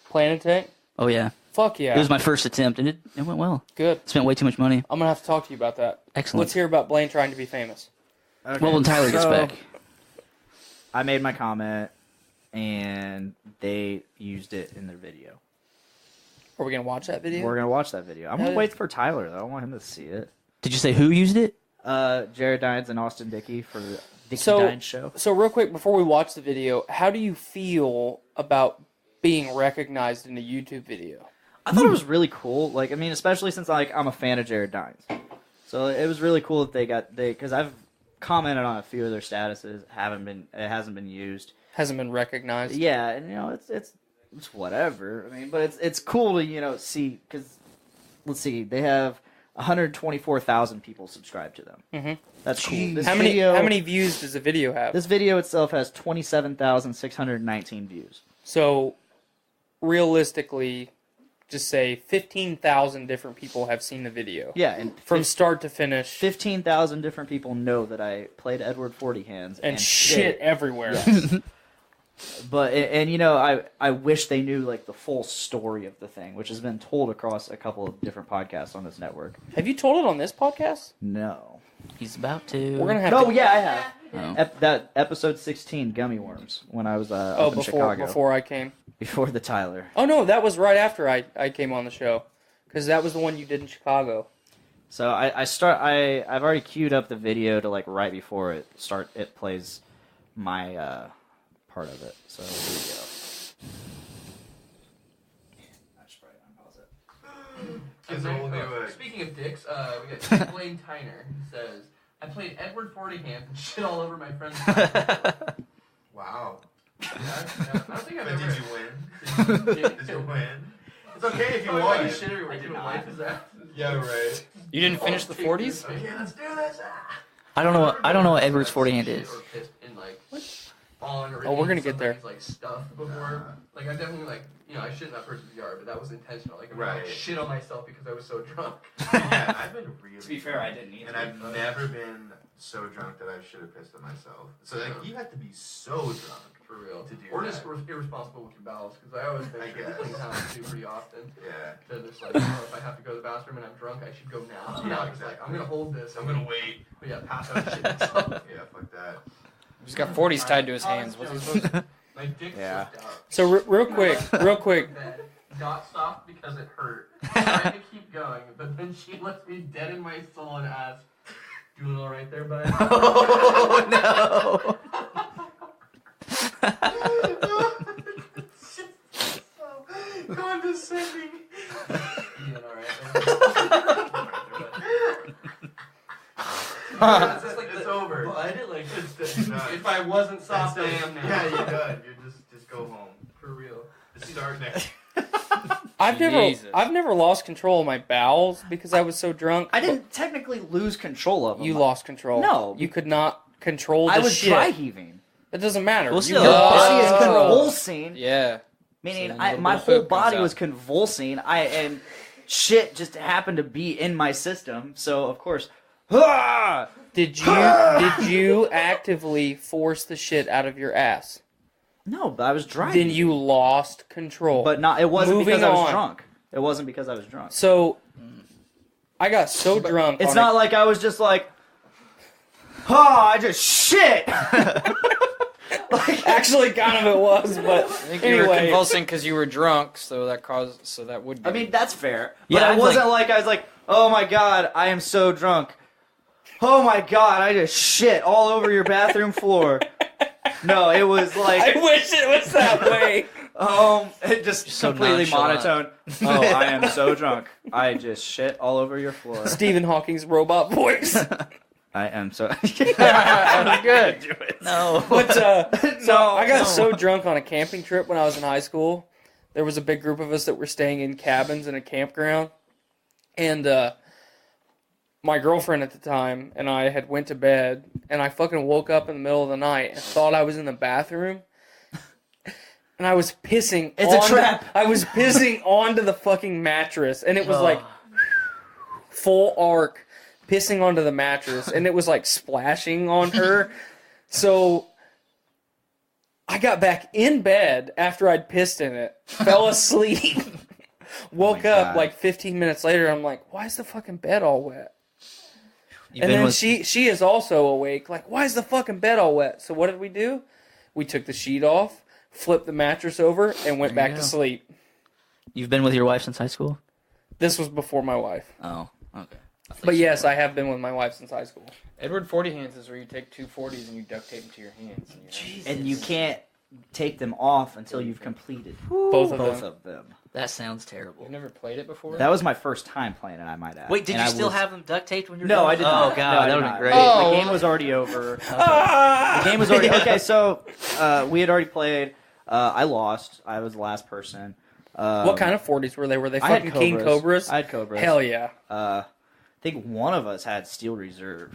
Planet tank? Oh yeah. Fuck yeah. It was my first attempt, and it went well. Good. Spent way too much money. I'm going to have to talk to you about that. Excellent. Let's hear about Blaine trying to be famous. Okay, Well, when Tyler gets so back. I made my comment, and they used it in their video. Are we going to watch that video? We're gonna watch that video. I'm gonna Yeah. wait for Tyler though. I want him to see it. Did you say who used it? Jared Dines and Austin Dickey for the Dickey So- Dines show. So real quick, before we watch the video, how do you feel about being recognized in a YouTube video? I thought it was really cool. Like, I mean, especially since I'm a fan of Jared Dines, so it was really cool that because I've commented on a few of their statuses. It hasn't been used. Hasn't been recognized. Yeah, and it's whatever. I mean, but it's cool to see because let's see, they have 124,000 people subscribed to them. Mhm. That's cool. This How video, many views does the video have? This video itself has 27,619 views. So realistically, just say 15,000 different people have seen the video. Yeah, and From start to finish. 15,000 different people know that I played Edward Forty Hands and shit everywhere. Yes. But I wish they knew like the full story of the thing, which has been told across a couple of different podcasts on this network. Have you told it on this podcast? No. He's about to. We're gonna have. No, to... yeah, I have. Oh. That episode 16, Gummy Worms, when I was up in Chicago. Before I came. Before the Tyler. Oh no, that was right after I came on the show, because that was the one you did in Chicago. So I've already queued up the video to like right before it plays my part of it. So here we go. I should probably unpause it. Speaking of dicks, we got Blaine Tyner who says, I played Edward Fortingham and shit all over my friend's house. Wow. Yeah, I don't think I've ever... Did you win? Did you win? It's okay if you won. You shit or your wife is that? Yeah, right. You didn't finish the 40s? Okay, let's do this. I don't know what Edward's 40 hand is. Or pissed in like on or Oh, we're gonna in get there. somebody's, like stuff before. Like I definitely like I shit in that person's yard, but that was intentional. Like I Right. shit on myself because I was so drunk. Yeah, I've been really. To be fair, I didn't either. And I've never been so drunk that I should have pissed on myself. So like, you have to be so drunk For real. to do Or that. just irresponsible with your bowels, because I always I make sure to guess. clean house too pretty often. Yeah. Then it's like, if I have to go to the bathroom and I'm drunk, I should go now. Yeah, Not just like, I'm gonna hold this. I'm gonna wait. But yeah, pass out and shit myself. Yeah, fuck that. He's got 40s tied to his hands. What's he supposed to My dick Yeah. slipped out. So real quick. Bed. Got stopped because it hurt. Tried to keep going, but then she left me dead in my soul and asked, "Doing all right there, bud?" Oh So condescending. Doing all right there. It's just like It's the over. bud. Like It's done. if I wasn't soft, I That's am it. now. Yeah, you're done. You're just go home. For real. Just start next. Jesus. I've never lost control of my bowels because I was so drunk. I didn't technically lose control of them. You lost control. No. You could not control the I was shit. dry heaving. It doesn't matter. Well, You still, Your lost body is control. convulsing. Yeah. Meaning, So then a little my bit of whole poop comes body out. was convulsing. And shit just happened to be in my system. So of course, Did you actively force the shit out of your ass? no, but I was dry. Then you lost control. But not. It wasn't Moving because I was on. drunk. It wasn't because I was drunk. So I got so drunk. It's on not like I was just like, I just shit. Actually, kind of it was, but I think you were anyway. convulsing because you were drunk, so that would be. I mean, that's fair. Yeah, But I it wasn't like I was like, oh my god, I am so drunk. Oh my god, I just shit all over your bathroom floor. No, it was like, I wish it was that way. it just so completely nonchalant. monotone. Oh, I am so drunk. I just shit all over your floor. Stephen Hawking's robot voice. I am so. good. No. But so I got no. so drunk on a camping trip when I was in high school. There was a big group of us that were staying in cabins in a campground, and my girlfriend at the time and I had went to bed, and I fucking woke up in the middle of the night and thought I was in the bathroom, and I was pissing. It's a trap. I was pissing onto the fucking mattress, and it was like full arc. Pissing onto the mattress, and it was like splashing on her. So I got back in bed after I'd pissed in it, fell asleep, woke up God. like 15 minutes later. I'm like, why is the fucking bed all wet? You've And been then with- she is also awake. Like, why is the fucking bed all wet? So what did we do? We took the sheet off, flipped the mattress over, and went There you back to go. sleep. You've been with your wife since high school? This was before my wife. Oh, okay. But yes, I have been with my wife since high school. Edward 40 hands is where you take two 40s and you duct tape them to your hands. And you can't take them off until you've completed Both of both them. of them. That sounds terrible. You've never played it before? That was my first time playing it, I might add. Wait, did And you I still was- have them duct taped when you were No, done? I did not. Oh, God, No, I that did would not. have been great. The game was already over. The game was already... Okay, so we had already played. I lost. I was the last person. What kind of 40s were they? Were they I had fucking King Cobras? I had Cobras. Hell yeah. I think one of us had Steel Reserve.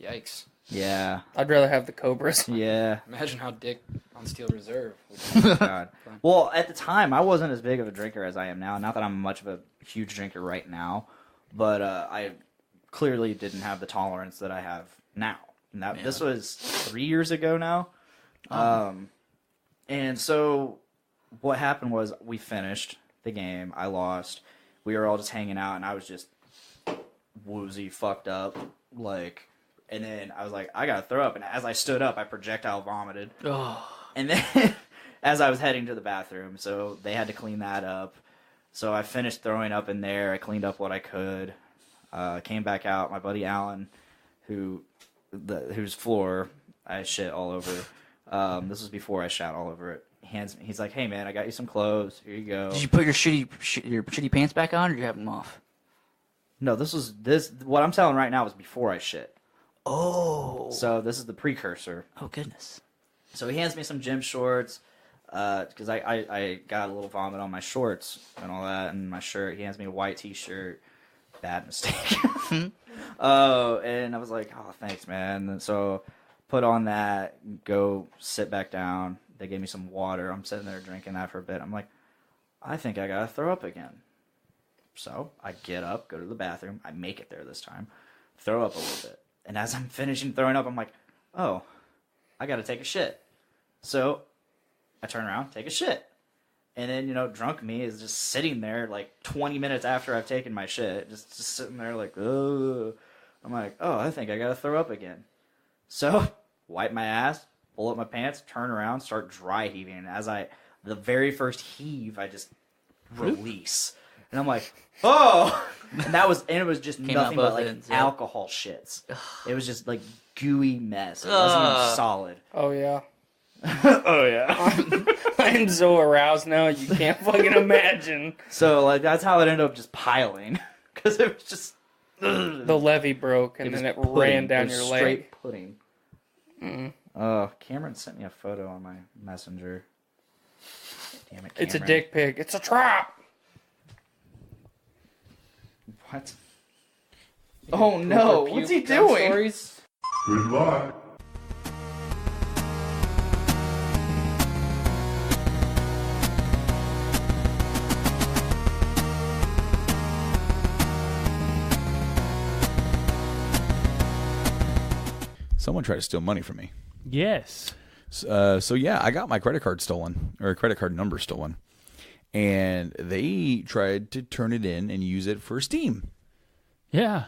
Yikes. Yeah. I'd rather have the Cobras. Yeah. Imagine how Dick on Steel Reserve Oh, God. Well, at the time, I wasn't as big of a drinker as I am now. Not that I'm much of a huge drinker right now, but I clearly didn't have the tolerance that I have now. And this was 3 years ago now. And so what happened was we finished the game. I lost. We were all just hanging out, and I was just woozy, fucked up. Like, and then I was like, I gotta throw up. And as I stood up, I projectile vomited. And then as I was heading to the bathroom, so they had to clean that up. So I finished throwing up in there. I cleaned up what I could. Came back out. My buddy Alan, whose floor I shit all over. This was before I shat all over it. He's like, "Hey man, I got you some clothes. Here you go." Did you put your shitty pants back on, or did you have them off? No, this. What I'm telling right now was before I shit. Oh. So this is the precursor. Oh goodness. So he hands me some gym shorts, because I got a little vomit on my shorts and all that, and my shirt. He hands me a white T-shirt. Bad mistake. And I was like, "Oh, thanks, man." And so put on that, go sit back down. They gave me some water. I'm sitting there drinking that for a bit. I'm like, I think I gotta throw up again. So I get up, go to the bathroom. I make it there this time. Throw up a little bit. And as I'm finishing throwing up, I'm like, oh, I gotta take a shit. So I turn around, take a shit. And then, drunk me is just sitting there like 20 minutes after I've taken my shit, just sitting there like, ugh. I'm like, oh, I think I gotta throw up again. So wipe my ass, pull up my pants, turn around, start dry heaving. And the very first heave, I just release. And I'm like, oh! And it was just nothing but like alcohol shits. It was just like gooey mess. It wasn't even solid. Oh, yeah. Oh, yeah. I'm so aroused now, you can't fucking imagine. So, like, that's how it ended up just piling. Because it was just... The levee broke, and then it ran down your leg. Straight pudding. Cameron sent me a photo on my messenger. Damn it, Cameron. It's a dick pic. It's a trap! What? Oh, no. What's he doing? Good luck. Someone tried to steal money from me. Yes. So yeah, I got my credit card stolen, or credit card number stolen, and they tried to turn it in and use it for Steam. Yeah.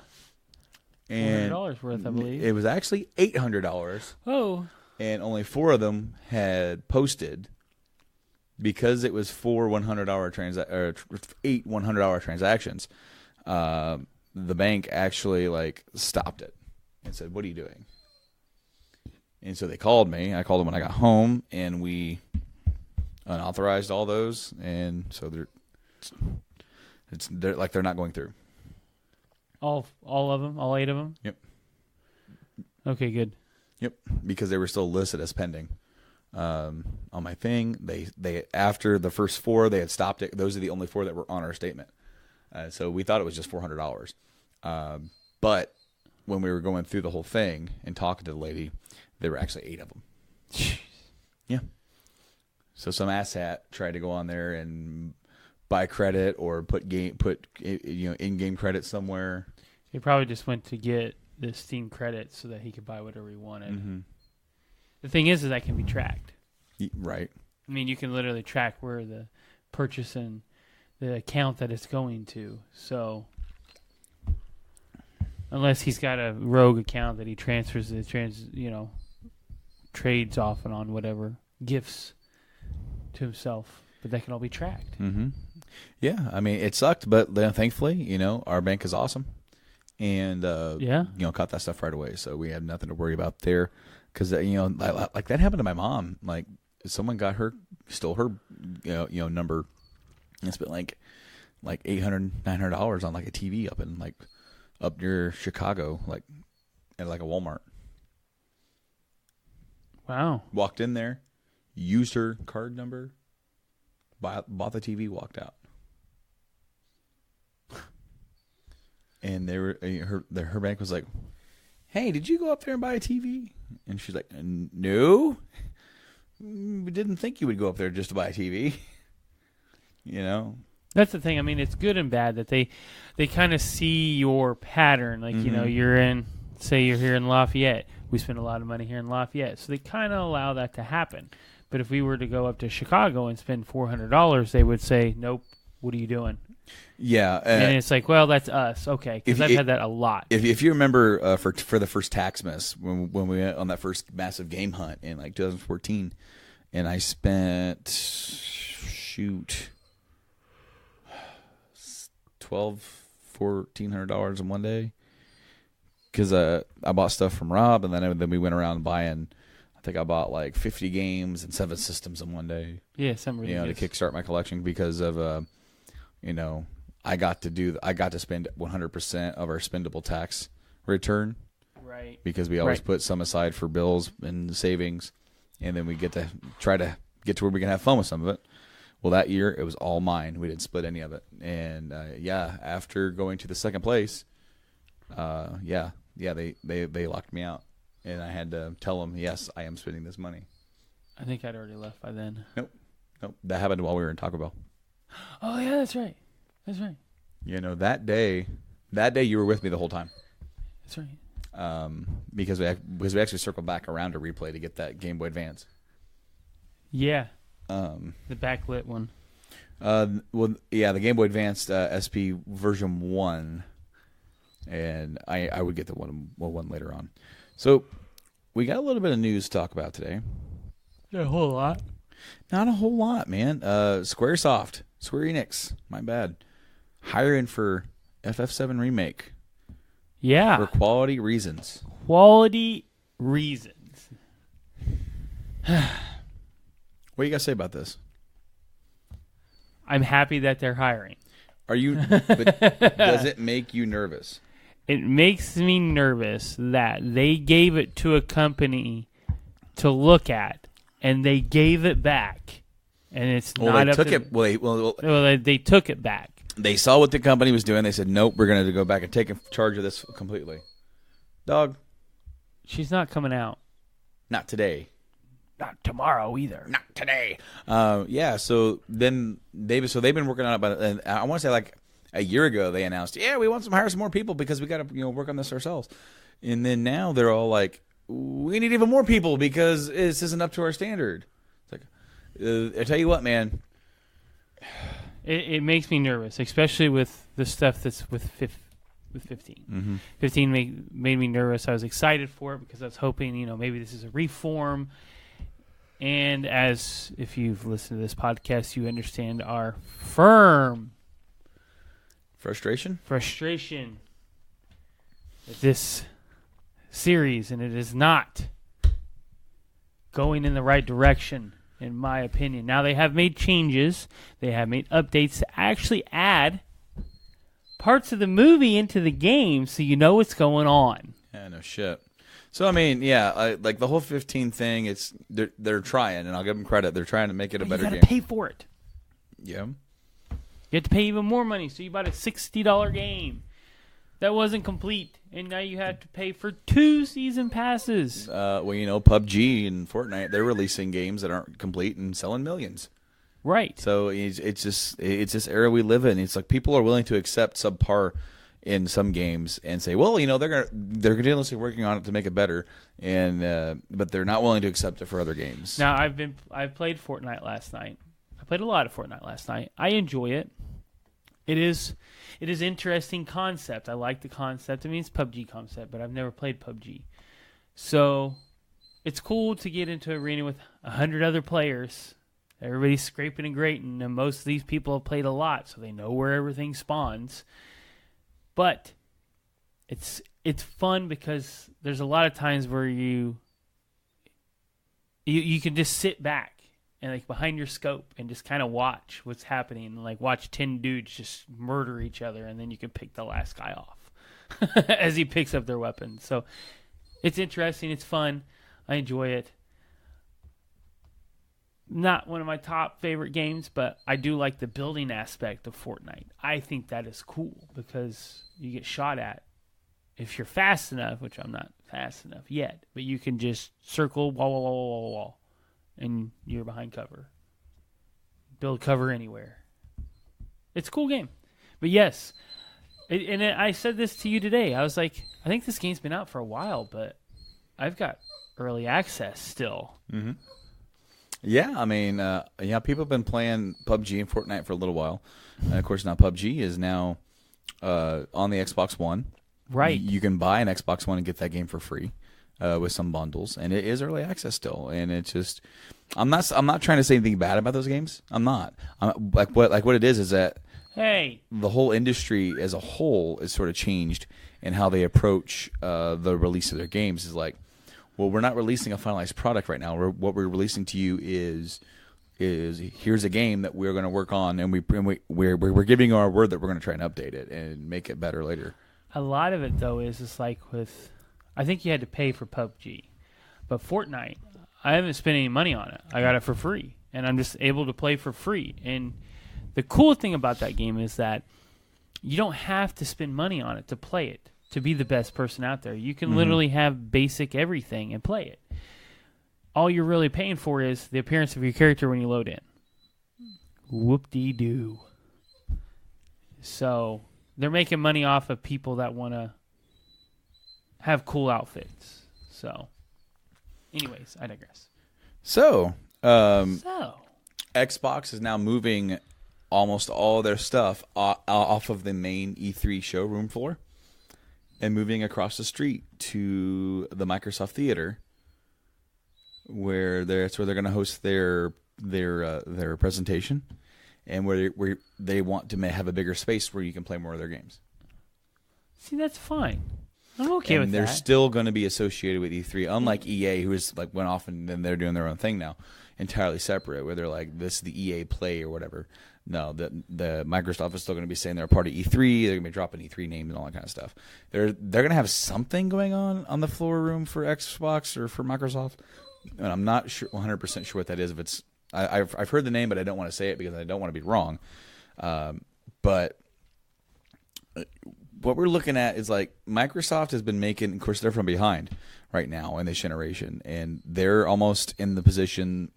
And $400 worth, I believe. It was actually $800. Oh. And only 4 of them had posted, because it was 4 8 $100 transactions. The bank actually stopped it and said, "What are you doing?" And so they called me. I called them when I got home, and we unauthorized all those. And so they're not going through. All of them, all 8 of them. Yep. Okay, good. Yep, because they were still listed as pending on my thing. They after the first 4, they had stopped it. Those are the only 4 that were on our statement. So we thought it was just $400. But when we were going through the whole thing and talking to the lady, there were actually 8 of them. Jeez. Yeah. So some asshat tried to go on there and buy credit or put in-game credit somewhere. He probably just went to get the Steam credit so that he could buy whatever he wanted. Mm-hmm. The thing is that can be tracked. Right. I mean, you can literally track where the purchase and the account that it's going to. So unless he's got a rogue account that he transfers trades off and on whatever gifts to himself, but that can all be tracked. Mm-hmm. Yeah, I mean, it sucked, but thankfully, our bank is awesome, and caught that stuff right away, so we had nothing to worry about there. Because like that happened to my mom. Like someone stole her number, and spent like $800-$900 on like a TV up near Chicago, at a Walmart. Wow. Walked in there, used her card number, bought the TV, walked out. And her bank was like, "Hey, did you go up there and buy a TV?" And she's like, "No, we didn't think you would go up there just to buy a TV." That's the thing. I mean, it's good and bad that they kind of see your pattern. Like, Mm-hmm. you're here in Lafayette. We spend a lot of money here in Lafayette. So they kind of allow that to happen. But if we were to go up to Chicago and spend $400, they would say, "Nope, what are you doing?" Yeah, and it's like, well, that's us, okay? Because I've had that a lot. If you remember, for the first Taxmas, when we went on that first massive game hunt in like 2014, and I spent $1,200-$1,400 in one day, because I bought stuff from Rob, and then we went around buying. I think I bought like 50 games and 7 systems in one day. Yeah, some really to kickstart my collection because of I got to spend 100% of our spendable tax return, right? Because we always put some aside for bills and savings, and then we get to try to get to where we can have fun with some of it. Well, that year it was all mine. We didn't split any of it, and after going to the second place, they locked me out, and I had to tell them, yes, I am spending this money. I think I'd already left by then. Nope, that happened while we were in Taco Bell. Oh yeah, that's right. That day you were with me the whole time. That's right. Because we actually circled back around to replay to get that Game Boy Advance. Yeah. The backlit one. The Game Boy Advance SP version 1, and I would get the one later on. So we got a little bit of news to talk about today. Not a whole lot. Not a whole lot, man. Square Enix, my bad, hiring for FF7 Remake. Yeah. For quality reasons. What do you guys say about this? I'm happy that they're hiring. Are you? But does it make you nervous? It makes me nervous that they gave it to a company to look at, and they gave it back, and it's not. They took it back. They saw what the company was doing. They said, "Nope, we're going to go back and take charge of this completely." Dog, she's not coming out. Not today. Not tomorrow either. Not today. So then they've been working on it, but I want to say like a year ago they announced, we want to hire some more people because we got to work on this ourselves. And then now they're all like, we need even more people because this isn't up to our standard. It's like, I tell you what, man. It makes me nervous, especially with the stuff that's with 15. Mm-hmm. 15 made me nervous. I was excited for it because I was hoping, maybe this is a reform. And as if you've listened to this podcast, you understand our firm frustration with this series, and it is not going in the right direction, in my opinion. Now, they have made changes. They have made updates to actually add parts of the movie into the game so you know what's going on. Yeah, no shit. So, I mean, like the whole 15 thing, they're trying, and I'll give them credit. They're trying to make it a better game. You got to pay for it. Yeah. You have to pay even more money, so you bought a $60 game that wasn't complete, and now you have to pay for 2 season passes. PUBG and Fortnite, they're releasing games that aren't complete and selling millions. Right. So it's this era we live in. It's like people are willing to accept subpar in some games and say, well, they're continuously working on it to make it better, and but they're not willing to accept it for other games. Now I've played Fortnite last night. I played a lot of Fortnite last night. I enjoy it. It is interesting concept. I like the concept. I mean, it's PUBG concept, but I've never played PUBG, so it's cool to get into an arena with 100 other players. Everybody's scraping and grating, and most of these people have played a lot, so they know where everything spawns. But it's fun because there's a lot of times where you can just sit back and like behind your scope and just kind of watch what's happening, and like watch 10 dudes just murder each other, and then you can pick the last guy off as he picks up their weapons. So it's interesting, it's fun, I enjoy it. Not one of my top favorite games, but I do like the building aspect of Fortnite. I think that is cool because you get shot at if you're fast enough, which I'm not fast enough yet, but you can just circle wall, and you're behind cover. Build cover anywhere. It's a cool game. But yes, I said this to you today. I was like, I think this game's been out for a while, but I've got early access still. Mm-hmm. Yeah, I mean, people have been playing PUBG and Fortnite for a little while. And of course, now PUBG is now on the Xbox One. Right. You can buy an Xbox One and get that game for free with some bundles, and it is early access still. And it's just, I'm not trying to say anything bad about those games. I'm not. What it is that the whole industry as a whole is sort of changed in how they approach the release of their games. Is like, well, we're not releasing a finalized product right now. What we're releasing to you is here's a game that we're going to work on, and we're giving you our word that we're going to try and update it and make it better later. A lot of it though is just like with, I think you had to pay for PUBG, but Fortnite, I haven't spent any money on it. I got it for free, and I'm just able to play for free. And the cool thing about that game is that you don't have to spend money on it to play it, to be the best person out there. You can literally have basic everything and play it. All you're really paying for is the appearance of your character when you load in. Whoop-dee-doo. So they're making money off of people that want to have cool outfits. So, anyways, I digress. So, Xbox is now moving almost all their stuff off of the main E3 showroom floor and moving across the street to the Microsoft Theater, where they're going to host their presentation, and where they want to have a bigger space where you can play more of their games. See, that's fine. I'm okay with that. And they're still going to be associated with E3, unlike EA, who is like went off and then they're doing their own thing now, entirely separate, where they're like, this is the EA Play or whatever. No, the Microsoft is still going to be saying they're a part of E3. They're going to be dropping E3 names and all that kind of stuff. They're going to have something going on the floor room for Xbox or for Microsoft, and I'm not 100% sure what that is. If it's I've heard the name, but I don't want to say it because I don't want to be wrong. But what we're looking at is like Microsoft has been making, of course, they're from behind right now in this generation, and they're almost in the position,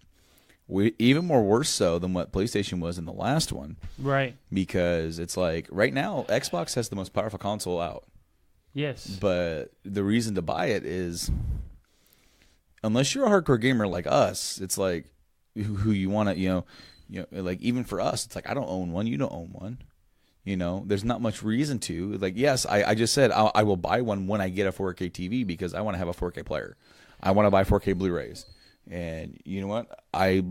even more worse so than what PlayStation was in the last one. Right. Because it's like right now, Xbox has the most powerful console out. Yes. But the reason to buy it is, unless you're a hardcore gamer like us, it's like who you want to, like even for us, it's like I don't own one, you don't own one. There's not much reason to. Like, yes, I just said I will buy one when I get a 4K TV because I want to have a 4K player. I want to buy 4K Blu-rays. And you know what? I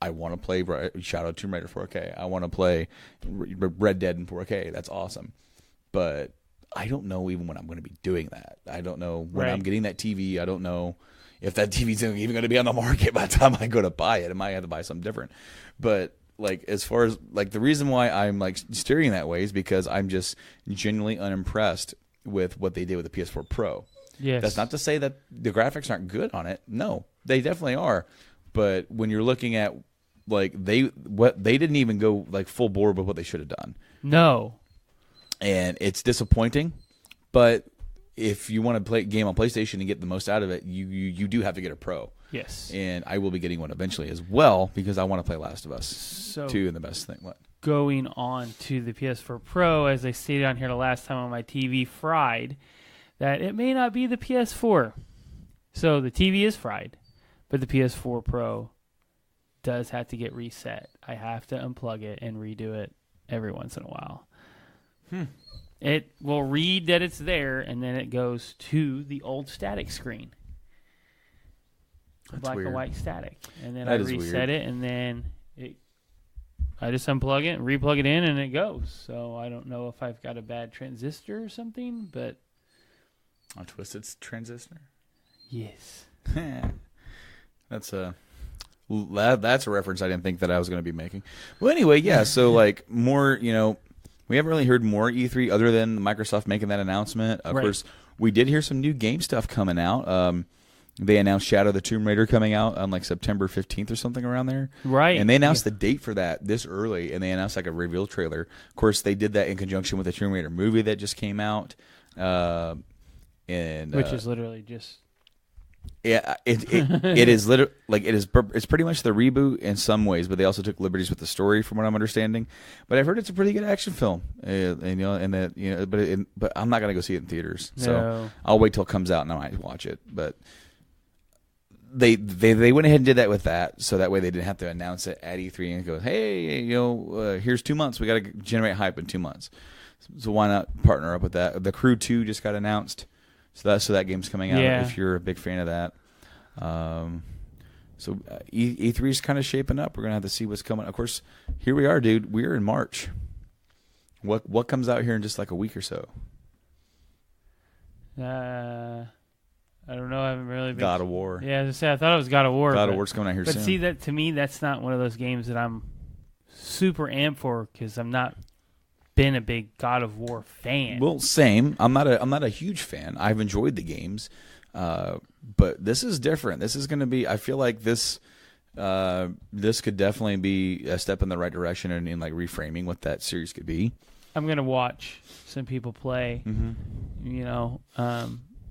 want to play Shadow of Tomb Raider 4K. I want to play Red Dead in 4K. That's awesome. But I don't know even when I'm going to be doing that. I don't know when I'm getting that TV. I don't know if that TV's even going to be on the market by the time I go to buy it. I might have to buy something different. But like, as far as like the reason why I'm like steering that way is because I'm just genuinely unimpressed with what they did with the PS4 Pro. Yes. That's not to say that the graphics aren't good on it. No, they definitely are. But when you're looking at like they didn't even go like full bore with what they should have done. No. And it's disappointing, but if you want to play a game on PlayStation and get the most out of it, you do have to get a Pro. Yes. And I will be getting one eventually as well because I want to play Last of Us 2 and the best thing. What? Going on to the PS4 Pro, as I stated on here the last time on my TV fried, that it may not be the PS4. So the TV is fried, but the PS4 Pro does have to get reset. I have to unplug it and redo it every once in a while. It will read that it's there, and then it goes to the old static screen. That's black weird. and white static. And then That I is reset weird. it, and then I just unplug it and replug it in, and it goes. So I don't know if I've got a bad transistor or something, but... A twisted transistor? Yes. That's a reference I didn't think that I was going to be making. Well, anyway, yeah, so like more, we haven't really heard more E3 other than Microsoft making that announcement. Of course, we did hear some new game stuff coming out. They announced Shadow of the Tomb Raider coming out on like September 15th or something around there. Right. And they announced the date for that this early, and they announced like a reveal trailer. Of course, they did that in conjunction with the Tomb Raider movie that just came out. Which is literally just... Yeah, it is literally like it's pretty much the reboot in some ways, but they also took liberties with the story, from what I'm understanding. But I've heard it's a pretty good action film, but I'm not gonna go see it in theaters, so I'll wait till it comes out and I might watch it. But they went ahead and did that with that, so that way they didn't have to announce it at E3 and go, hey, here's 2 months. We got to generate hype in 2 months. So why not partner up with that? The Crew 2 just got announced, so that game's coming out. Yeah. If you're a big fan of that. So E3 is kind of shaping up. We're gonna have to see what's coming. Of course, here we are, dude. We're in March. What comes out here in just like a week or so? I don't know. I haven't really been. God of War. Yeah, as I said, I thought it was God of War. God of War's coming out here soon. But see, that to me, that's not one of those games that I'm super amped for because I'm not been a big God of War fan. Well, same. I'm not a huge fan. I've enjoyed the games, but this is different. This is going to be. I feel like this could definitely be a step in the right direction in like reframing what that series could be. I'm gonna watch some people play. Mm-hmm.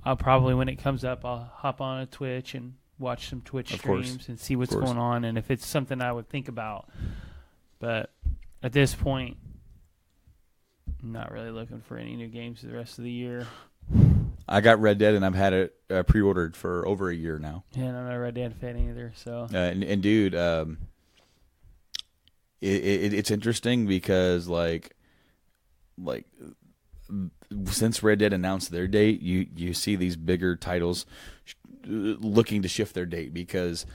I'll probably, when it comes up, I'll hop on a Twitch and watch some Twitch streams and see what's going on, and if it's something I would think about. But at this point, I'm not really looking for any new games for the rest of the year. I got Red Dead, and I've had it pre-ordered for over a year now. Yeah, and I'm not a Red Dead fan either. So and dude, it's interesting because like since Red Dead announced their date, you see these bigger titles looking to shift their date because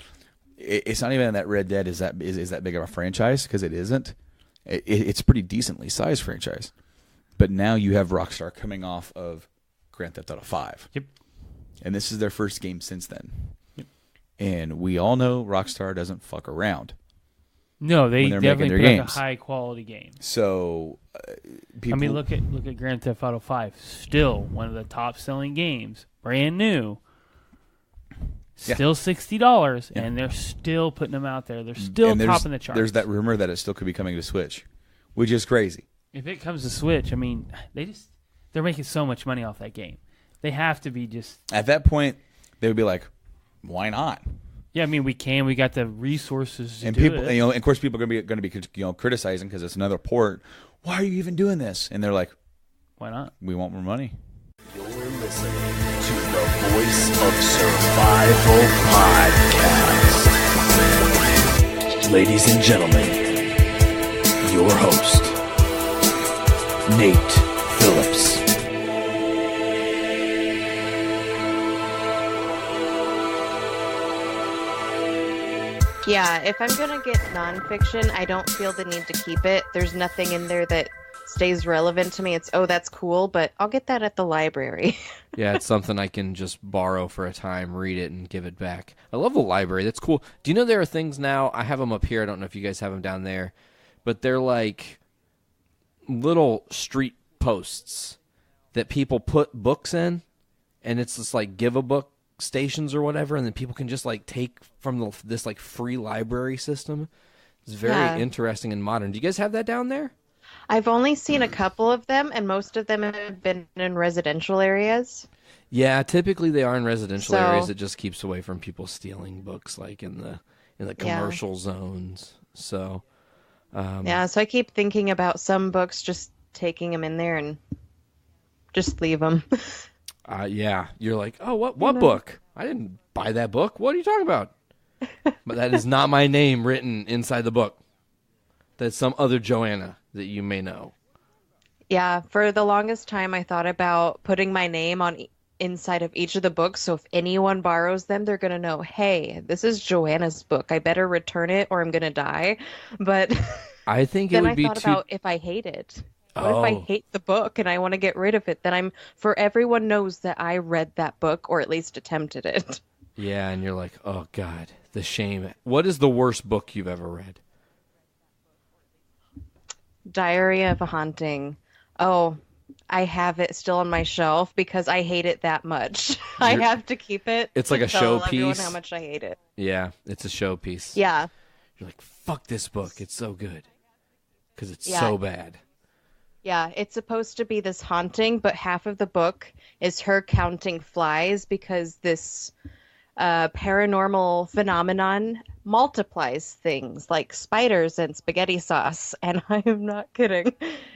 it's not even that Red Dead is that big of a franchise, because it isn't. It's a pretty decently sized franchise, but now you have Rockstar coming off of Grand Theft Auto 5. Yep. And this is their first game since then. Yep. And we all know Rockstar doesn't fuck around. No, they definitely put games. out a high quality game. So, people. I mean, look at Grand Theft Auto 5. Still one of the top selling games, brand new. Still $60, and they're still putting them out there. They're still topping the charts. There's that rumor that it still could be coming to Switch, which is crazy. If it comes to Switch, I mean, they're making so much money off that game. They have to be just. At that point, they would be like, "Why not?" Yeah, I mean, we got the resources, and people, and of course, people are going to be criticizing because it's another port. Why are you even doing this? And they're like, "Why not? We want more money." You're listening to the Voice of Survival podcast. Ladies and gentlemen, your host, Nate Phillips. Yeah, if I'm going to get nonfiction, I don't feel the need to keep it. There's nothing in there that stays relevant to me. It's, that's cool, but I'll get that at the library. Yeah, it's something I can just borrow for a time, read it, and give it back. I love the library. That's cool. Do you know there are things now? I have them up here. I don't know if you guys have them down there, but they're like little street posts that people put books in, and it's just like give a book stations or whatever, and then people can just like take from this like free library system. It's very interesting and modern. Do you guys have that down there? I've only seen a couple of them, and most of them have been in residential areas. Yeah, typically they are in residential areas. It just keeps away from people stealing books, like in the commercial zones. So, so I keep thinking about some books, just taking them in there and just leave them. Yeah, you're like, oh, what book? I didn't buy that book. What are you talking about? But that is not my name written inside the book. That's some other Joanna that you may know. Yeah, for the longest time, I thought about putting my name on inside of each of the books, so if anyone borrows them, they're going to know, hey, this is Joanna's book. I better return it or I'm going to die. But I think then it would be thought about if I hate it. What if I hate the book and I want to get rid of it? Then everyone knows that I read that book or at least attempted it. Yeah, and you're like, oh, God, the shame. What is the worst book you've ever read? Diary of a Haunting. Oh, I have it still on my shelf because I hate it that much. I have to keep it. It's like a tell everyone showpiece. how much I hate it. Yeah, it's a showpiece. Yeah. You're like, fuck this book. It's so good. Because it's so bad. Yeah, it's supposed to be this haunting, but half of the book is her counting flies because this paranormal phenomenon multiplies things like spiders and spaghetti sauce. And I am not kidding.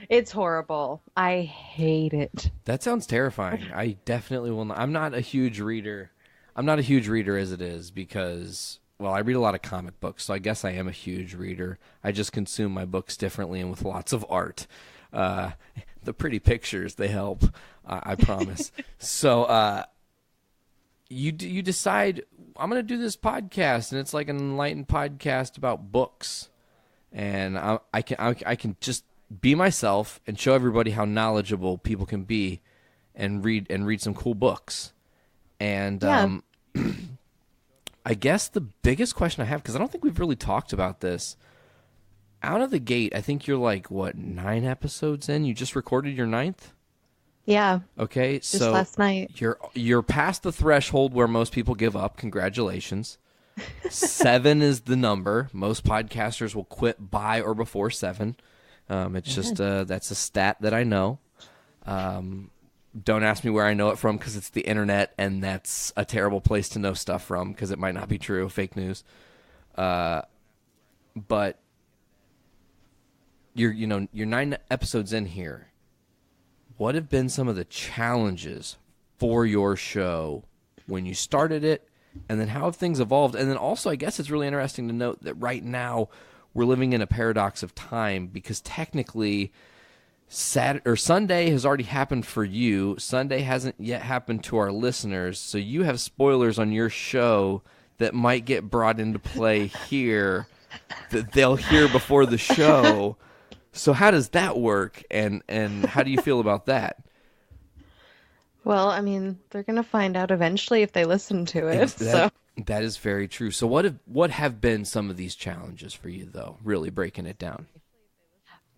It's horrible. I hate it. That sounds terrifying. I definitely will not. I'm not a huge reader. I'm not a huge reader as it is because, well, I read a lot of comic books, so I guess I am a huge reader. I just consume my books differently and with lots of art. The pretty pictures, they help, I promise. So you decide, I'm going to do this podcast, and it's like an enlightened podcast about books. And I can just be myself and show everybody how knowledgeable people can be and read some cool books. And I guess the biggest question I have, because I don't think we've really talked about this, out of the gate, I think you're like, what, 9 episodes in? You just recorded your 9th? Yeah. Okay, Just so last night. You're past the threshold where most people give up. Congratulations. 7 is the number. Most podcasters will quit by or before 7. It's just that's a stat that I know. Don't ask me where I know it from because it's the internet, and that's a terrible place to know stuff from because it might not be true. Fake news. But you're 9 episodes in here. What have been some of the challenges for your show when you started it, and then how have things evolved? And then also, I guess it's really interesting to note that right now we're living in a paradox of time because technically Sunday has already happened for you. Sunday hasn't yet happened to our listeners, so you have spoilers on your show that might get brought into play here that they'll hear before the show. So how does that work, and how do you feel about that? Well, I mean, they're going to find out eventually if they listen to it. That is very true. So what have been some of these challenges for you, though, really breaking it down?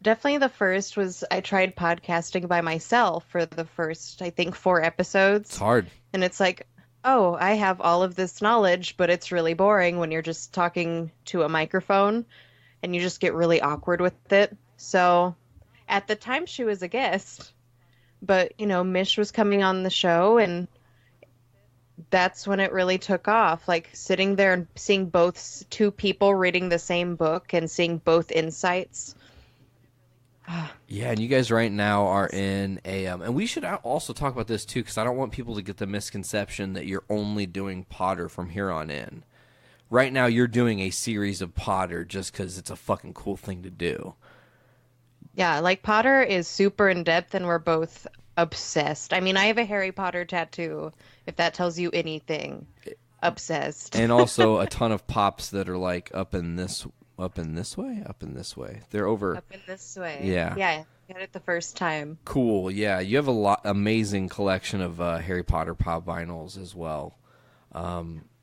Definitely the first was I tried podcasting by myself for the first, I think, 4 episodes. It's hard. And it's like, oh, I have all of this knowledge, but it's really boring when you're just talking to a microphone and you just get really awkward with it. So at the time she was a guest, but, Mish was coming on the show, and that's when it really took off. Like sitting there and seeing two people reading the same book and seeing both insights. Yeah, and you guys right now are in a and we should also talk about this too, because I don't want people to get the misconception that you're only doing Potter from here on in. Right now you're doing a series of Potter just because it's a fucking cool thing to do. Yeah, like Potter is super in depth, and we're both obsessed. I mean, I have a Harry Potter tattoo, if that tells you anything. Obsessed. And also a ton of pops that are like up in this way. They're over. Up in this way. Yeah. Yeah, I got it the first time. Cool. Yeah, you have amazing collection of Harry Potter pop vinyls as well.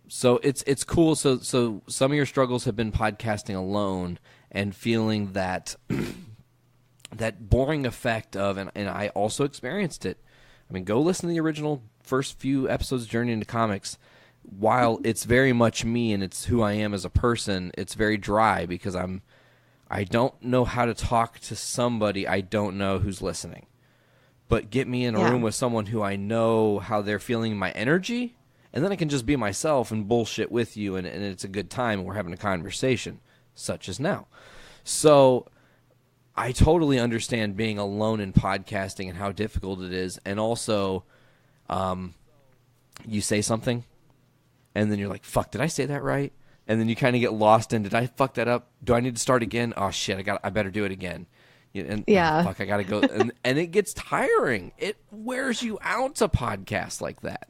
So it's cool. So some of your struggles have been podcasting alone and feeling that that boring effect of, and I also experienced it. I mean, go listen to the original first few episodes of Journey into Comics. While it's very much me and it's who I am as a person, it's very dry because I don't know how to talk to somebody I don't know who's listening. But get me in a room with someone who I know how they're feeling my energy, and then I can just be myself and bullshit with you, and it's a good time, and we're having a conversation, such as now. So I totally understand being alone in podcasting and how difficult it is, and also you say something, and then you're like, fuck, did I say that right? And then you kind of get lost in, did I fuck that up? Do I need to start again? Oh, shit, I better do it again. Fuck, I got to go. And it gets tiring. It wears you out to podcast like that.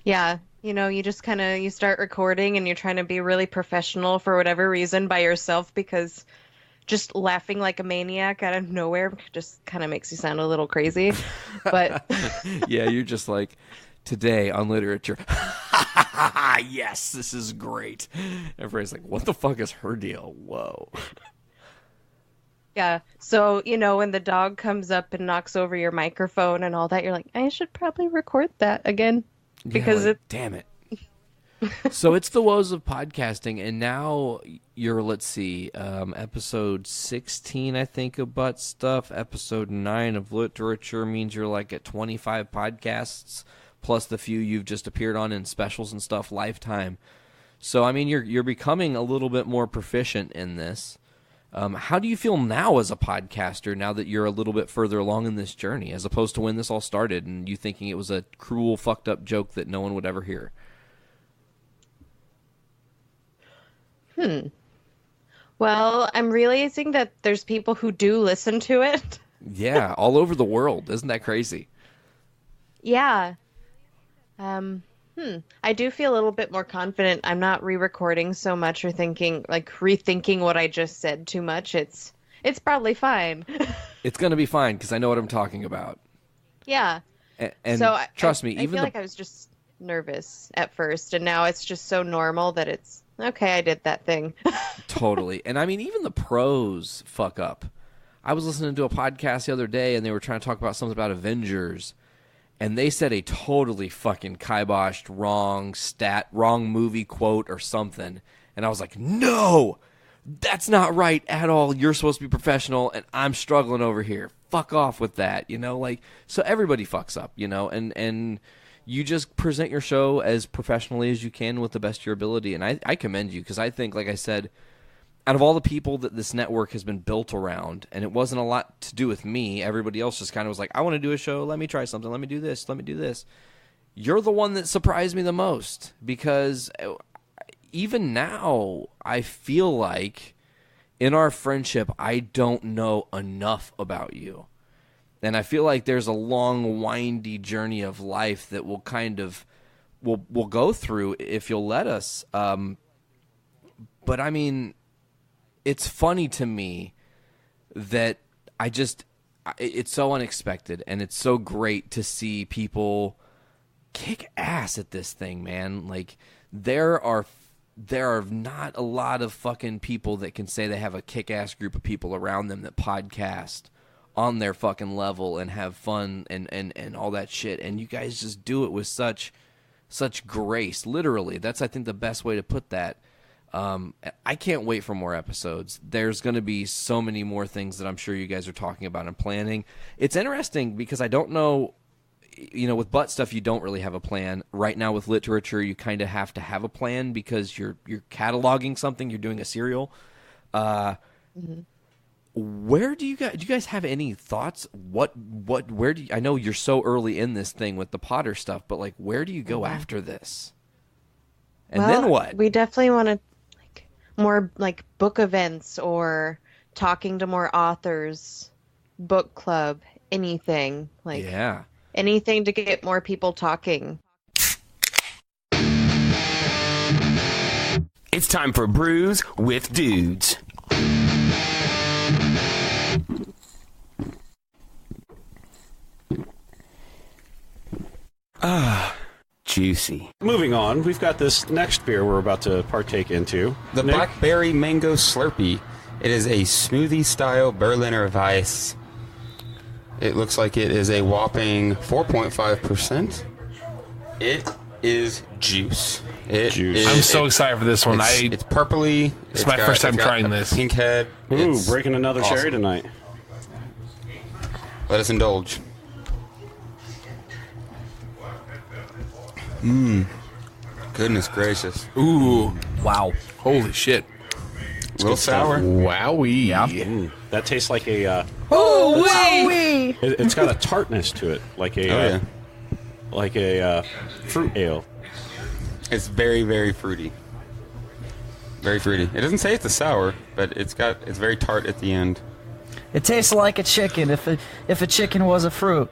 Yeah, you just you start recording and you're trying to be really professional for whatever reason by yourself, because just laughing like a maniac out of nowhere just kind of makes you sound a little crazy. But yeah, you're just like, today on literature, yes, this is great. Everybody's like, what the fuck is her deal? Whoa. Yeah, so, when the dog comes up and knocks over your microphone and all that, you're like, I should probably record that again. Because damn it. So it's the woes of podcasting, and now you're, let's see, episode 16, I think, of Butt Stuff. Episode 9 of Literature means you're like at 25 podcasts, plus the few you've just appeared on in specials and stuff, lifetime. So, I mean, you're becoming a little bit more proficient in this. How do you feel now as a podcaster, now that you're a little bit further along in this journey, as opposed to when this all started and you thinking it was a cruel, fucked up joke that no one would ever hear? Well, I'm realizing that there's people who do listen to it. Yeah, all over the world. Isn't that crazy? Yeah. I do feel a little bit more confident. I'm not re-recording so much or rethinking what I just said too much. It's probably fine. It's going to be fine because I know what I'm talking about. Yeah. And so trust me, I feel like I was just nervous at first, and now it's just so normal that it's, okay, I did that thing. Totally. And I mean, even the pros fuck up. I was listening to a podcast the other day, and they were trying to talk about something about Avengers, and they said a totally fucking kiboshed wrong movie quote or something. And I was like, no, that's not right at all. You're supposed to be professional, and I'm struggling over here. Fuck off with that, so everybody fucks up, and you just present your show as professionally as you can with the best of your ability. And I commend you, because I think, like I said, out of all the people that this network has been built around, and it wasn't a lot to do with me, everybody else just kind of was like, I want to do a show, let me try something, let me do this, You're the one that surprised me the most, because even now, I feel like in our friendship, I don't know enough about you. And I feel like there's a long, windy journey of life that we'll we'll go through if you'll let us. But I mean, it's funny to me that it's so unexpected, and it's so great to see people kick ass at this thing, man. Like, there are not a lot of fucking people that can say they have a kick-ass group of people around them that podcast on their fucking level and have fun and all that shit. And you guys just do it with such grace. Literally, that's, I think, the best way to put that. I can't wait for more episodes. There's going to be so many more things that I'm sure you guys are talking about and planning. It's interesting because I don't know, with butt stuff, you don't really have a plan. Right now with literature, you kind of have to have a plan because you're cataloging something. You're doing a serial. Where do you guys have any thoughts? Where do you, I know you're so early in this thing with the Potter stuff, but like, where do you go after this? And then what? We definitely want to more like book events or talking to more authors, book club, anything anything to get more people talking. It's time for Brews with Dudes. Juicy. Moving on, we've got this next beer we're about to partake into. The Nick? Blackberry Mango Slurpee. It is a smoothie-style Berliner Weiss. It looks like it is a whopping 4.5%. It is juice. I'm so excited for this one. It's purpley. It's my first time trying this. Pink head. Ooh, breaking another cherry tonight. Let us indulge. Goodness gracious. Ooh. Wow. Holy shit. A little sour. Wowie. Yeah. That tastes like a... It's got a tartness to it. Like a fruit ale. It's very, very fruity. Very fruity. It doesn't say it's a sour, but it's very tart at the end. It tastes like a chicken if a chicken was a fruit.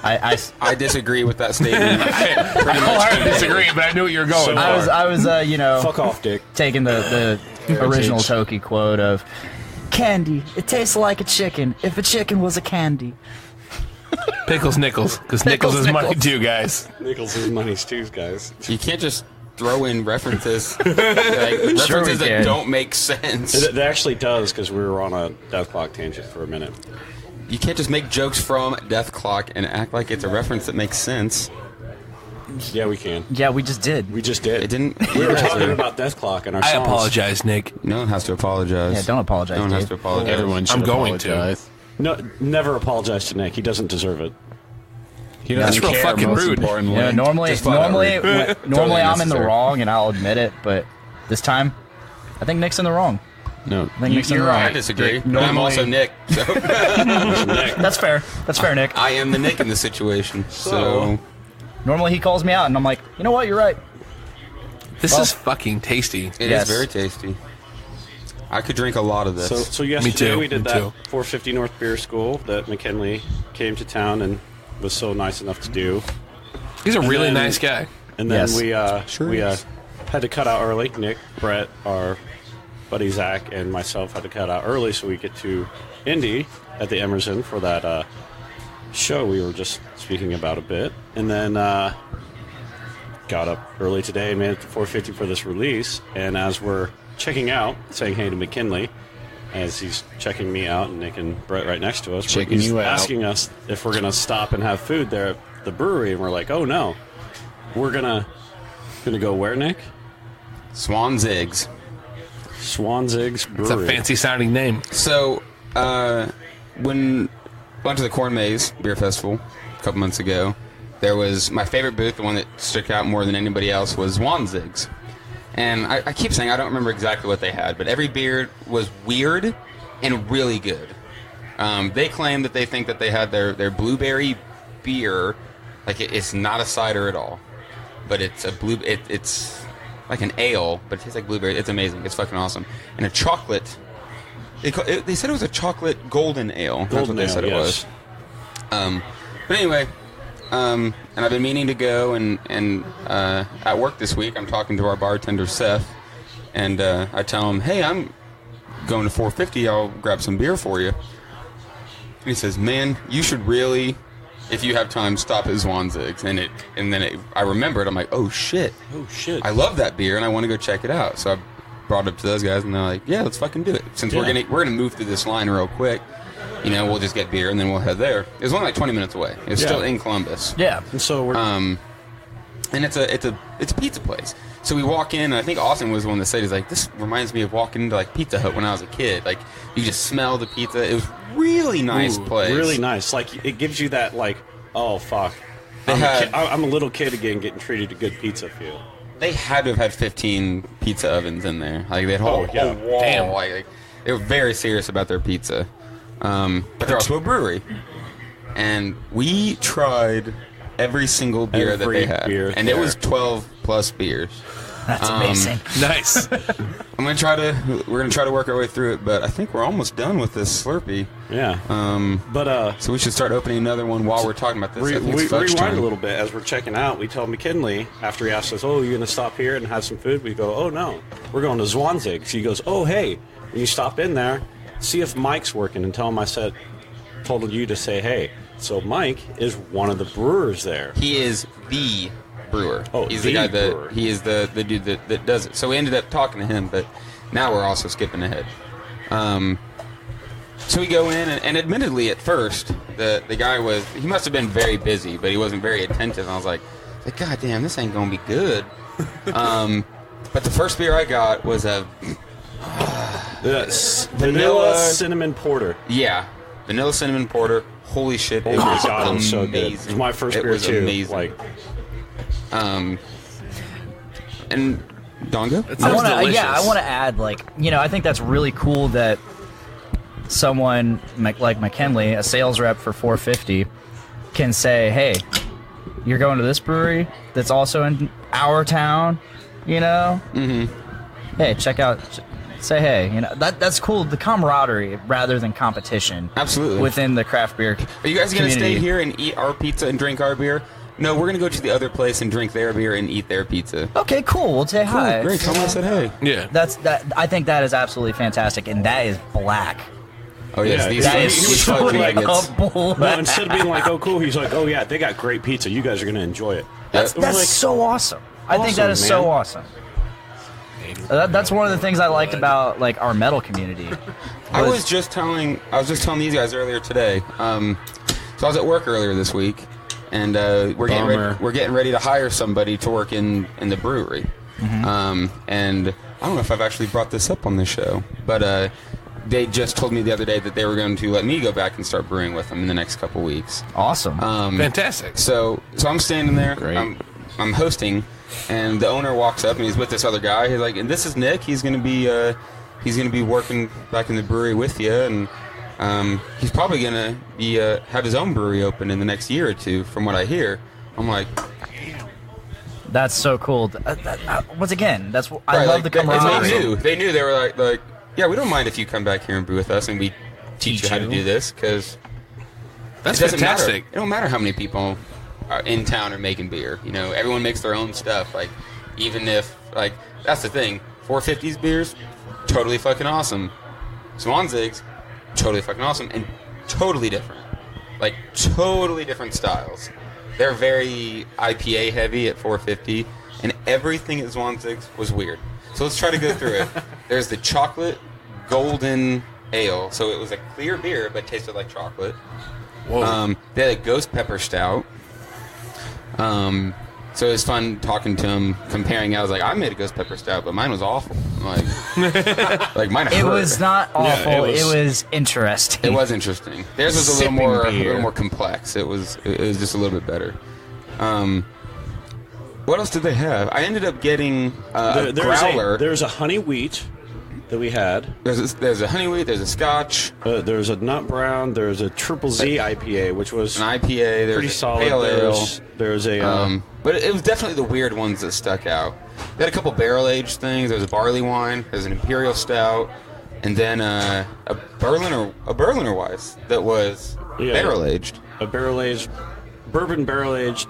I disagree with that statement. I disagree, but I knew what you were going for. I was fuck off, Dick. Taking the original Toki quote of candy. It tastes like a chicken if a chicken was a candy. Pickles Nickels, because Nickels is money too, guys. Nickels is money's too, guys. You can't just throw in references references that don't make sense. It actually does, because we were on a Death Clock tangent for a minute. You can't just make jokes from Death Clock and act like it's a reference that makes sense. Yeah, we can. Yeah, we just did. We just did. It didn't. We were talking about Death Clock and our songs. I apologize, Nick. No one has to apologize. Yeah, don't apologize. No one Dave. has to apologize. Everyone should apologize. No, never apologize to Nick. He doesn't deserve it. That's real fucking rude. Yeah, normally I'm in the wrong, and I'll admit it. But this time, I think Nick's in the wrong. No, I think Nick's in the I right. disagree. Normally- I'm also Nick. So. That's fair. That's fair, Nick. I am the Nick in this situation. So Normally he calls me out, and I'm like, you know what? You're right. This is fucking tasty. It is very tasty. I could drink a lot of this. So yesterday we did that 450 North Beer School that McKinley came to town and was so nice enough to do. He's a really nice guy. And then Yes. we had to cut out early. Nick, Brett, our buddy Zach, and myself had to cut out early so we get to Indy at the Emerson for that show we were just speaking about a bit. And then got up early today, made it to 450 for this release. And as we're checking out, saying hey to McKinley, as he's checking me out, and Nick and Brett right next to us, Checking he's you out. asking us if we're going to stop and have food there at the brewery. And we're like, oh no. We're gonna go where, Nick? Swanzig's. Swanzig's Brewery. It's a fancy sounding name. So, when I went to the Corn Maze Beer Festival a couple months ago, there was my favorite booth, the one that stuck out more than anybody else, was Swanzig's. And I keep saying I don't remember exactly what they had, but every beer was weird and really good. They claim that they think that they had their blueberry beer, like it's not a cider at all, but it's it's like an ale, but it tastes like blueberry. It's amazing. It's fucking awesome. And a chocolate. They said it was a chocolate golden ale. That's what they said it was. But anyway, and I've been meaning to go, and at work this week, I'm talking to our bartender Seth, and I tell him, hey, I'm going to 450. I'll grab some beer for you. And he says, man, you should really, if you have time, stop at Swanzig's. And then I remembered. I'm like, oh shit, I love that beer, and I want to go check it out. So I brought it up to those guys, and they're like, yeah, let's fucking do it. Since we're gonna move through this line real quick, you know, we'll just get beer and then we'll head there. It was only like 20 minutes away. It's still in Columbus. Yeah, and so we're and it's a pizza place. So we walk in, and I think Austin was the one that said, he's like, this reminds me of walking into like Pizza Hut when I was a kid. Like, you just smell the pizza. It was really nice place. Really nice. Like, it gives you that, like, oh, fuck. I'm a little kid again getting treated to good pizza feel. They had to have had 15 pizza ovens in there. Like, they had whole wall. Damn. Like, they were very serious about their pizza. But they're also a brewery. And we tried every single beer that they had. And it was 12 plus beers. That's amazing. Nice. We're gonna try to work our way through it, but I think we're almost done with this Slurpee. Yeah. So we should start opening another one while we're talking about this. I think it's fudge rewind time. a little bit as we're checking out. We tell McKinley after he asks us, "Oh, you gonna stop here and have some food?" We go, "Oh no, we're going to Swanzig's." He goes, "Oh hey, when you stop in there, see if Mike's working and tell him I told you to say hey." So Mike is one of the brewers there. He is the brewer. Oh, he's the the guy brewer. that he is the dude that does it. So we ended up talking to him, but now we're also skipping ahead. So we go in, and admittedly at first the guy he must have been very busy, but he wasn't very attentive. And I was like, God damn, this ain't gonna be good. But the first beer I got was a vanilla cinnamon porter. Yeah, vanilla cinnamon porter. Holy shit! Oh it my was God, it was amazing. so good. It was my first it beer was too. Amazing. And Dongo? I want to add, I think that's really cool that someone like McKinley, a sales rep for 450, can say, hey, you're going to this brewery that's also in our town, you know? Mm-hmm. Hey, check out, say hey, you know, that's cool, the camaraderie rather than competition. Absolutely. Within the craft beer Are you guys going to community. stay here and eat our pizza and drink our beer? No, we're going to go to the other place and drink their beer and eat their pizza. Okay, cool. We'll say hi. Great. Tell them I said hey. Yeah. I think that is absolutely fantastic, and that is black. Oh, yes. Yeah, These he was fudge totally like, nuggets. no, instead of being like, oh, cool, he's like, oh, yeah, they got great pizza. You guys are going to enjoy it. That's so awesome. I think that is so awesome. That's one of the things I liked about our metal community. I was just telling these guys earlier today. So I was at work earlier this week, and we're getting ready to hire somebody to work in the brewery. Mm-hmm. And I don't know if I've actually brought this up on this show, but they just told me the other day that they were going to let me go back and start brewing with them in the next couple weeks. Awesome. Fantastic. So I'm standing there. Great. I'm hosting, and the owner walks up, and he's with this other guy. He's like, and this is Nick. He's going to be he's going to be working back in the brewery with you, and he's probably going to be have his own brewery open in the next year or two, from what I hear. I'm like, That's so cool. Once again, that's what I love the camaraderie. They knew. They were like, yeah, we don't mind if you come back here and brew with us, and we teach you how to do this, because that's fantastic. It don't matter how many people are in town are making beer. You know, everyone makes their own stuff. Like, even if that's the thing. 450's beers, totally fucking awesome. Swanzig's, totally fucking awesome, and totally different. Like, totally different styles. They're very IPA heavy at 450, and everything at Swanzig's was weird. So let's try to go through it. There's the chocolate golden ale. So it was a clear beer, but tasted like chocolate. Whoa. They had a ghost pepper stout. So it was fun talking to him, comparing. I was like, I made a ghost pepper stout, but mine was awful. Like mine hurt. It was not awful. Yeah, it was interesting. It was interesting. Theirs was a little more complex. It was just a little bit better. What else did they have? I ended up getting a growler. There's a honey wheat that we had. There's a honey wheat. There's a Scotch. There's a nut brown. There's a triple Z IPA, which was an IPA. There's pretty solid. Pale ale. There's a. But it was definitely the weird ones that stuck out. They had a couple barrel aged things. There's a barley wine. There's an imperial stout, and then a Berliner Weiss that was barrel aged. A barrel aged, bourbon barrel aged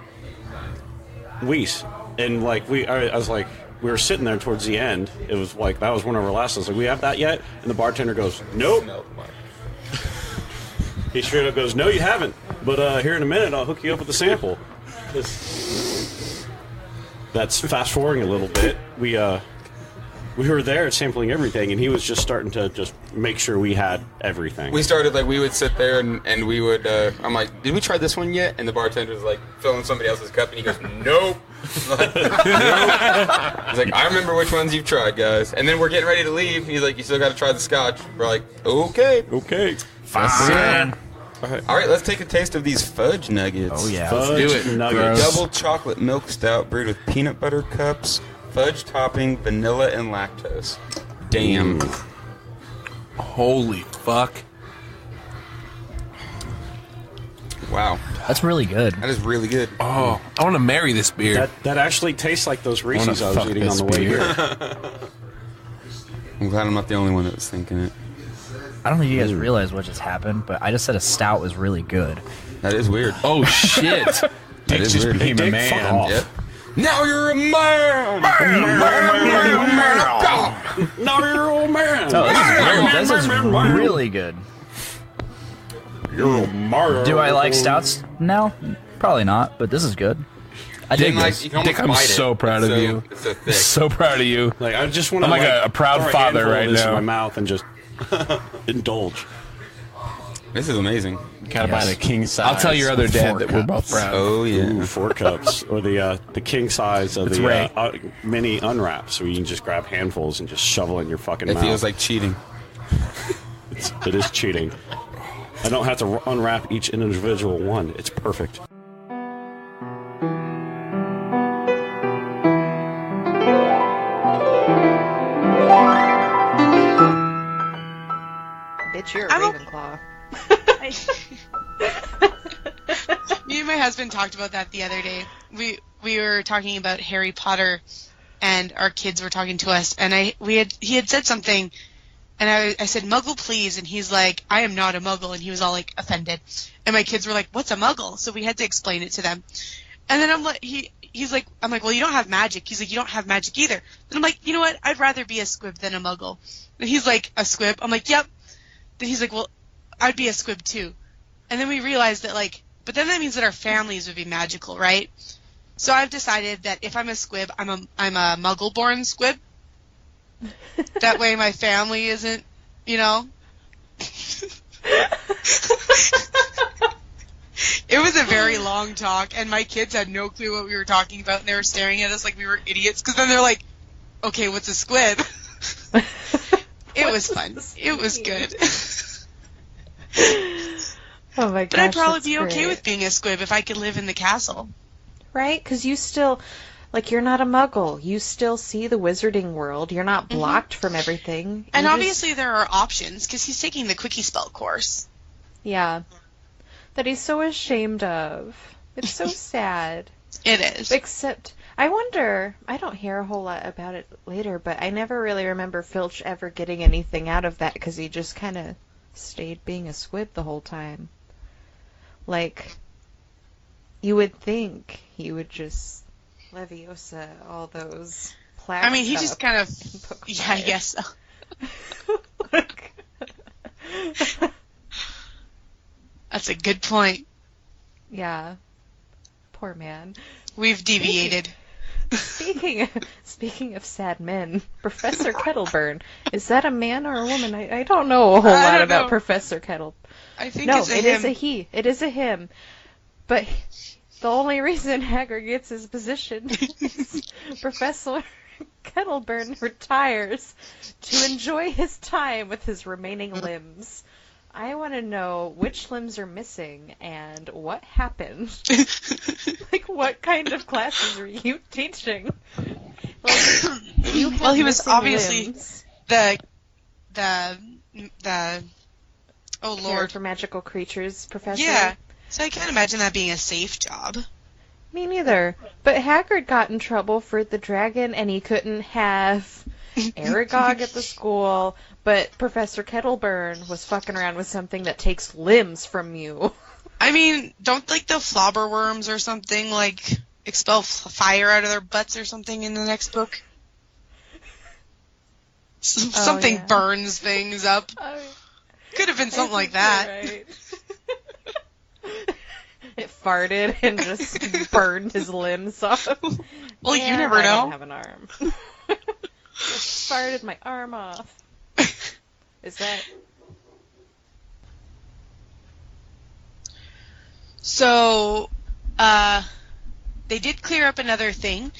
Weiss, and I was like, we were sitting there towards the end. It was like that was one of our last. I was like, we have that yet? And the bartender goes, nope. He straight up goes, no, you haven't. But here in a minute, I'll hook you up with a sample. That's fast forwarding a little bit. We were there sampling everything, and he was just starting to just make sure we had everything. We started we would sit there and we would. I'm like, did we try this one yet? And the bartender's filling somebody else's cup, and he goes, nope. He's like, I remember which ones you've tried, guys. And then we're getting ready to leave. He's like, you still got to try the Scotch. We're like, okay, fine. All right, let's take a taste of these fudge nuggets. Oh yeah, let's do it. Nuggets. Double chocolate milk stout brewed with peanut butter cups, fudge topping, vanilla, and lactose. Damn. Holy fuck. Wow. That's really good. That is really good. Oh, I want to marry this beer. That actually tastes like those Reese's I was eating on the way here. I'm glad I'm not the only one that was thinking it. I don't think you guys realize what just happened, but I just said a stout was really good. That is weird. Oh shit! That is weird. Became a man. Fuck off. Yep. Now you're a man. Now you're a man. This is really good. You're a man. Do I like stouts now? Probably not, but this is good. I dig this. Dick, I'm so proud of you. It's so thick. So proud of you. I just want to. I'm a proud pour a father handful right of this now. in my mouth and just indulge. This is amazing. Gotta buy the king size. I'll tell your other dad that we're both proud. Oh yeah, Ooh, 4 cups or the king size of the mini unwrap, so you can just grab handfuls and just shovel it in your fucking mouth. It feels like cheating. It is cheating. I don't have to unwrap each individual one. It's perfect. Bitch, you're a Ravenclaw. Me and my husband talked about that the other day. We were talking about Harry Potter, and our kids were talking to us, and he had said something, and I said, Muggle, please, and he's like, I am not a Muggle, and he was all offended, and my kids were like, what's a Muggle? So we had to explain it to them, and then I'm like, I'm like, well, you don't have magic. He's like, you don't have magic either. Then I'm like, you know what? I'd rather be a squib than a Muggle. And he's like, a squib? I'm like, yep. Then he's like, well, I'd be a squib too. And then we realized that but then that means that our families would be magical, right? So I've decided that if I'm a squib, I'm a Muggle-born squib. That way my family isn't, It was a very long talk, and my kids had no clue what we were talking about, and they were staring at us like we were idiots, because then they're like, okay, what's a squib? It was fun. It was good. Oh my gosh. But I'd probably be okay with being a squib if I could live in the castle. Right? Because you still... Like, you're not a muggle. You still see the wizarding world. You're not blocked from everything. And You obviously there are options, because he's taking the quickie spell course. Yeah. That he's so ashamed of. It's so sad. It is. Except, I wonder, I don't hear a whole lot about it later, but I never really remember Filch ever getting anything out of that, because he just kind of stayed being a squib the whole time. Like, you would think he would just Leviosa all those plaques. I mean, he just up kind of... and poke Yeah, I fire. guess so. That's a good point. Yeah. Poor man. We've deviated. Speaking of sad men, Professor Kettleburn. Is that a man or a woman? I don't know a whole lot about know. Professor Kettle. I think no, it's a it him. is a he. It is a him. But the only reason Hagrid gets his position is Professor Kettleburn retires to enjoy his time with his remaining limbs. I want to know which limbs are missing and what happened. Like, what kind of classes are you teaching? Like, you have Well, he was missing obviously limbs. the oh Care lord, for magical creatures, Professor. yeah. So I can't imagine that being a safe job. Me neither. But Hagrid got in trouble for the dragon, and he couldn't have Aragog at the school, but Professor Kettleburn was fucking around with something that takes limbs from you. I mean, don't like the flobber worms or something like expel fire out of their butts or something in the next book? Something yeah. burns things up. Could have been something like that. Right. It farted and just burned his limbs off. Well, you Yeah, never I know. don't have an arm. Just farted my arm off. Is that... So, they did clear up another thing.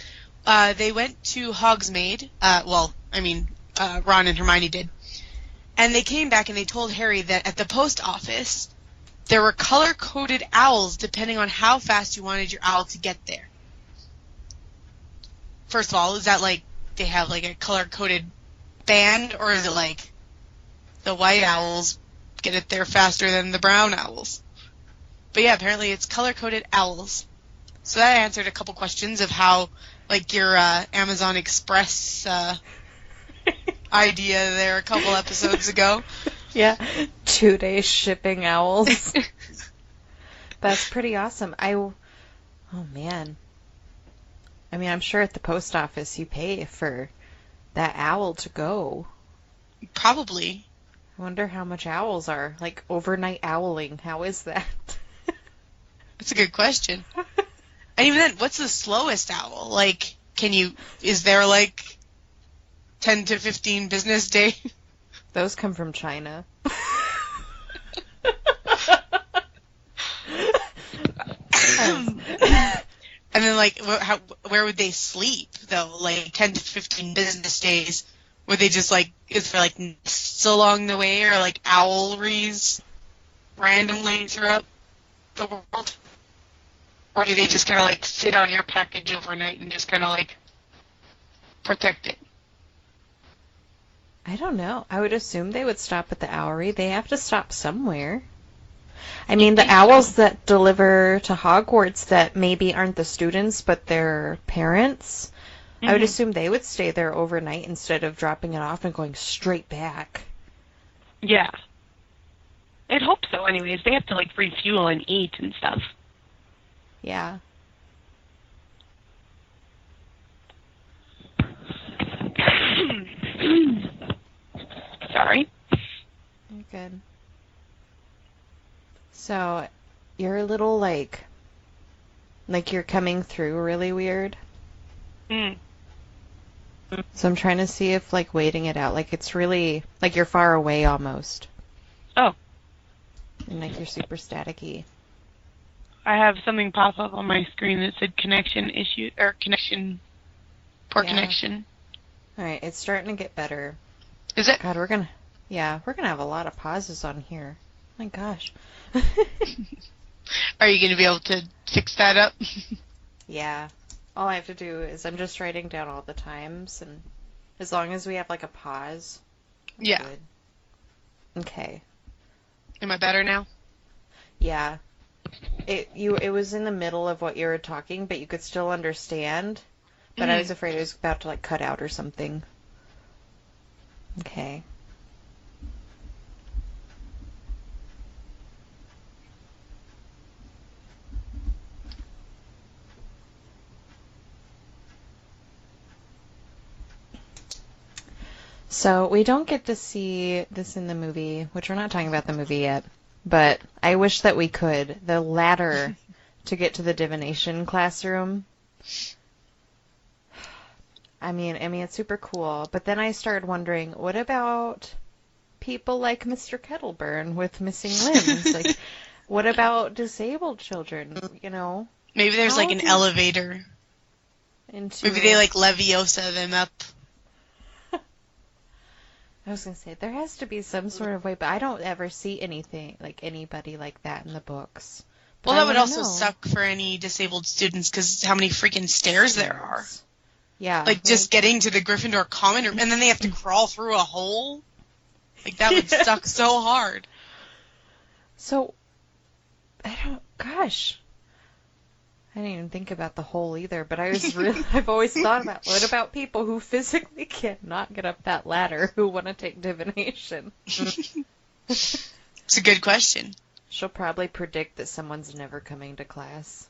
They went to Hogsmeade. Ron and Hermione did. And they came back and they told Harry that at the post office, there were color-coded owls depending on how fast you wanted your owl to get there. First of all, is that like they have like a color-coded band, or is it like the white owls get it there faster than the brown owls? But yeah, apparently it's color-coded owls. So that answered a couple questions of how, like, your Amazon Express idea there a couple episodes ago. Yeah, 2-day shipping owls. That's pretty awesome. Oh man. I mean, I'm sure at the post office you pay for that owl to go. Probably. I wonder how much owls are. Like, overnight owling. How is that? That's a good question. And even then, what's the slowest owl? Like, is there like 10 to 15 business day? Those come from China. And then, like, where would they sleep, though? Like, 10 to 15 business days. Would they just, like, is there, like, nests along the way, or, like, owlries randomly throughout the world? Or do they just kind of, like, sit on your package overnight and just kind of, like, protect it? I don't know. I would assume they would stop at the owlery. They have to stop somewhere. I mean, the owls that deliver to Hogwarts that maybe aren't the students, but their parents, I would Mhm. assume they would stay there overnight instead of dropping it off and going straight back. Yeah. I'd hope so anyways. They have to, like, refuel and eat and stuff. Yeah. Sorry. You're good. So, you're a little, like you're coming through really weird. Mm. So I'm trying to see if, like, waiting it out, like, it's really, like, you're far away almost. Oh. And, like, you're super staticky. I have something pop up on my screen that said connection issue, or poor Yeah. connection. Alright, it's starting to get better. Is it? God, we're gonna have a lot of pauses on here. My gosh. Are you going to be able to fix that up? Yeah. All I have to do is I'm just writing down all the times, and as long as we have like a pause. Yeah. Good. Okay. Am I better now? Yeah. It was in the middle of what you were talking, but you could still understand. But I was afraid it was about to like cut out or something. Okay. So we don't get to see this in the movie, which we're not talking about the movie yet, but I wish that we could. The ladder to get to the divination classroom. I mean, it's super cool, but then I started wondering, what about people like Mr. Kettleburn with missing limbs? Like, what about disabled children, you know? Maybe there's like an elevator. Maybe they like Leviosa them up. I was going to say, there has to be some sort of way, but I don't ever see anything, like anybody like that in the books. But Well, that would also suck for any disabled students because how many freaking stairs there are. Yeah. Like just getting to the Gryffindor common room and then they have to crawl through a hole. Like that would suck so hard. So, gosh. I didn't even think about the hole either, but I've always thought about, what about people who physically cannot get up that ladder who want to take divination? It's a good question. She'll probably predict that someone's never coming to class.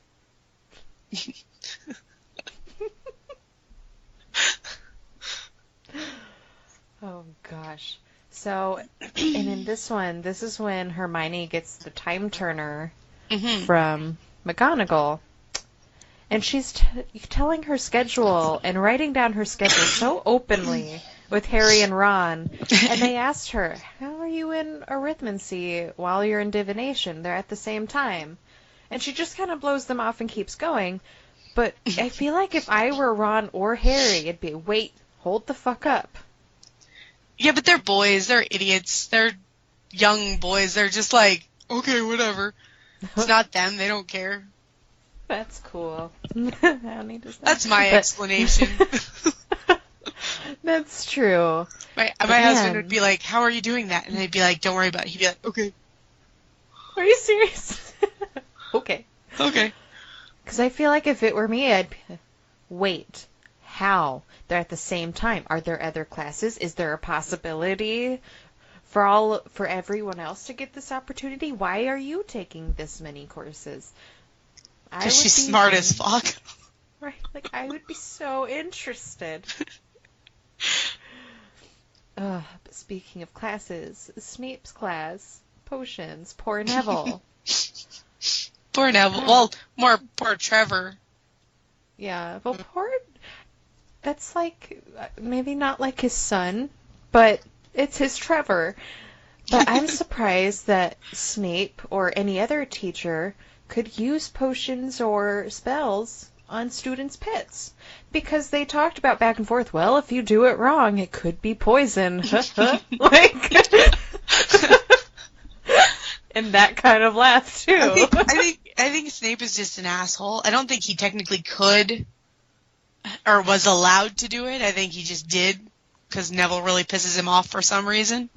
Oh, gosh. So, and in this one, this is when Hermione gets the time turner from McGonagall. And she's telling her schedule and writing down her schedule so openly with Harry and Ron. And they asked her, how are you in arithmancy while you're in divination? They're at the same time. And she just kind of blows them off and keeps going. But I feel like if I were Ron or Harry, it'd be, wait, hold the fuck up. Yeah, but they're boys. They're idiots. They're young boys. They're just like, okay, whatever. It's not them. They don't care. That's cool. I don't need to say. That's my explanation. That's true. My husband would be like, how are you doing that? And they'd be like, don't worry about it. He'd be like, okay. Are you serious? Okay. Okay. Because I feel like if it were me, I'd be like, wait, how? They're at the same time. Are there other classes? Is there a possibility for everyone else to get this opportunity? Why are you taking this many courses? Because she's smart as fuck. Right. Like, I would be so interested. But speaking of classes, Snape's class, potions, poor Neville. Poor Neville. Well, poor Trevor. Yeah, well, that's like, maybe not like his son, but it's his Trevor. But I'm surprised that Snape or any other teacher could use potions or spells on students' pits. Because they talked about back and forth, well, if you do it wrong, it could be poison. Like, and that kind of laugh, too. I think Snape is just an asshole. I don't think he technically could or was allowed to do it. I think he just did because Neville really pisses him off for some reason.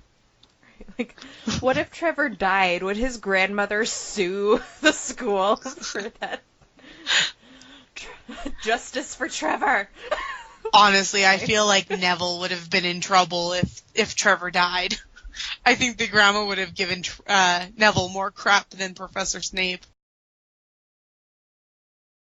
Like, what if Trevor died? Would his grandmother sue the school for that? Justice for Trevor. Honestly, I feel like Neville would have been in trouble if Trevor died. I think the grandma would have given Neville more crap than Professor Snape.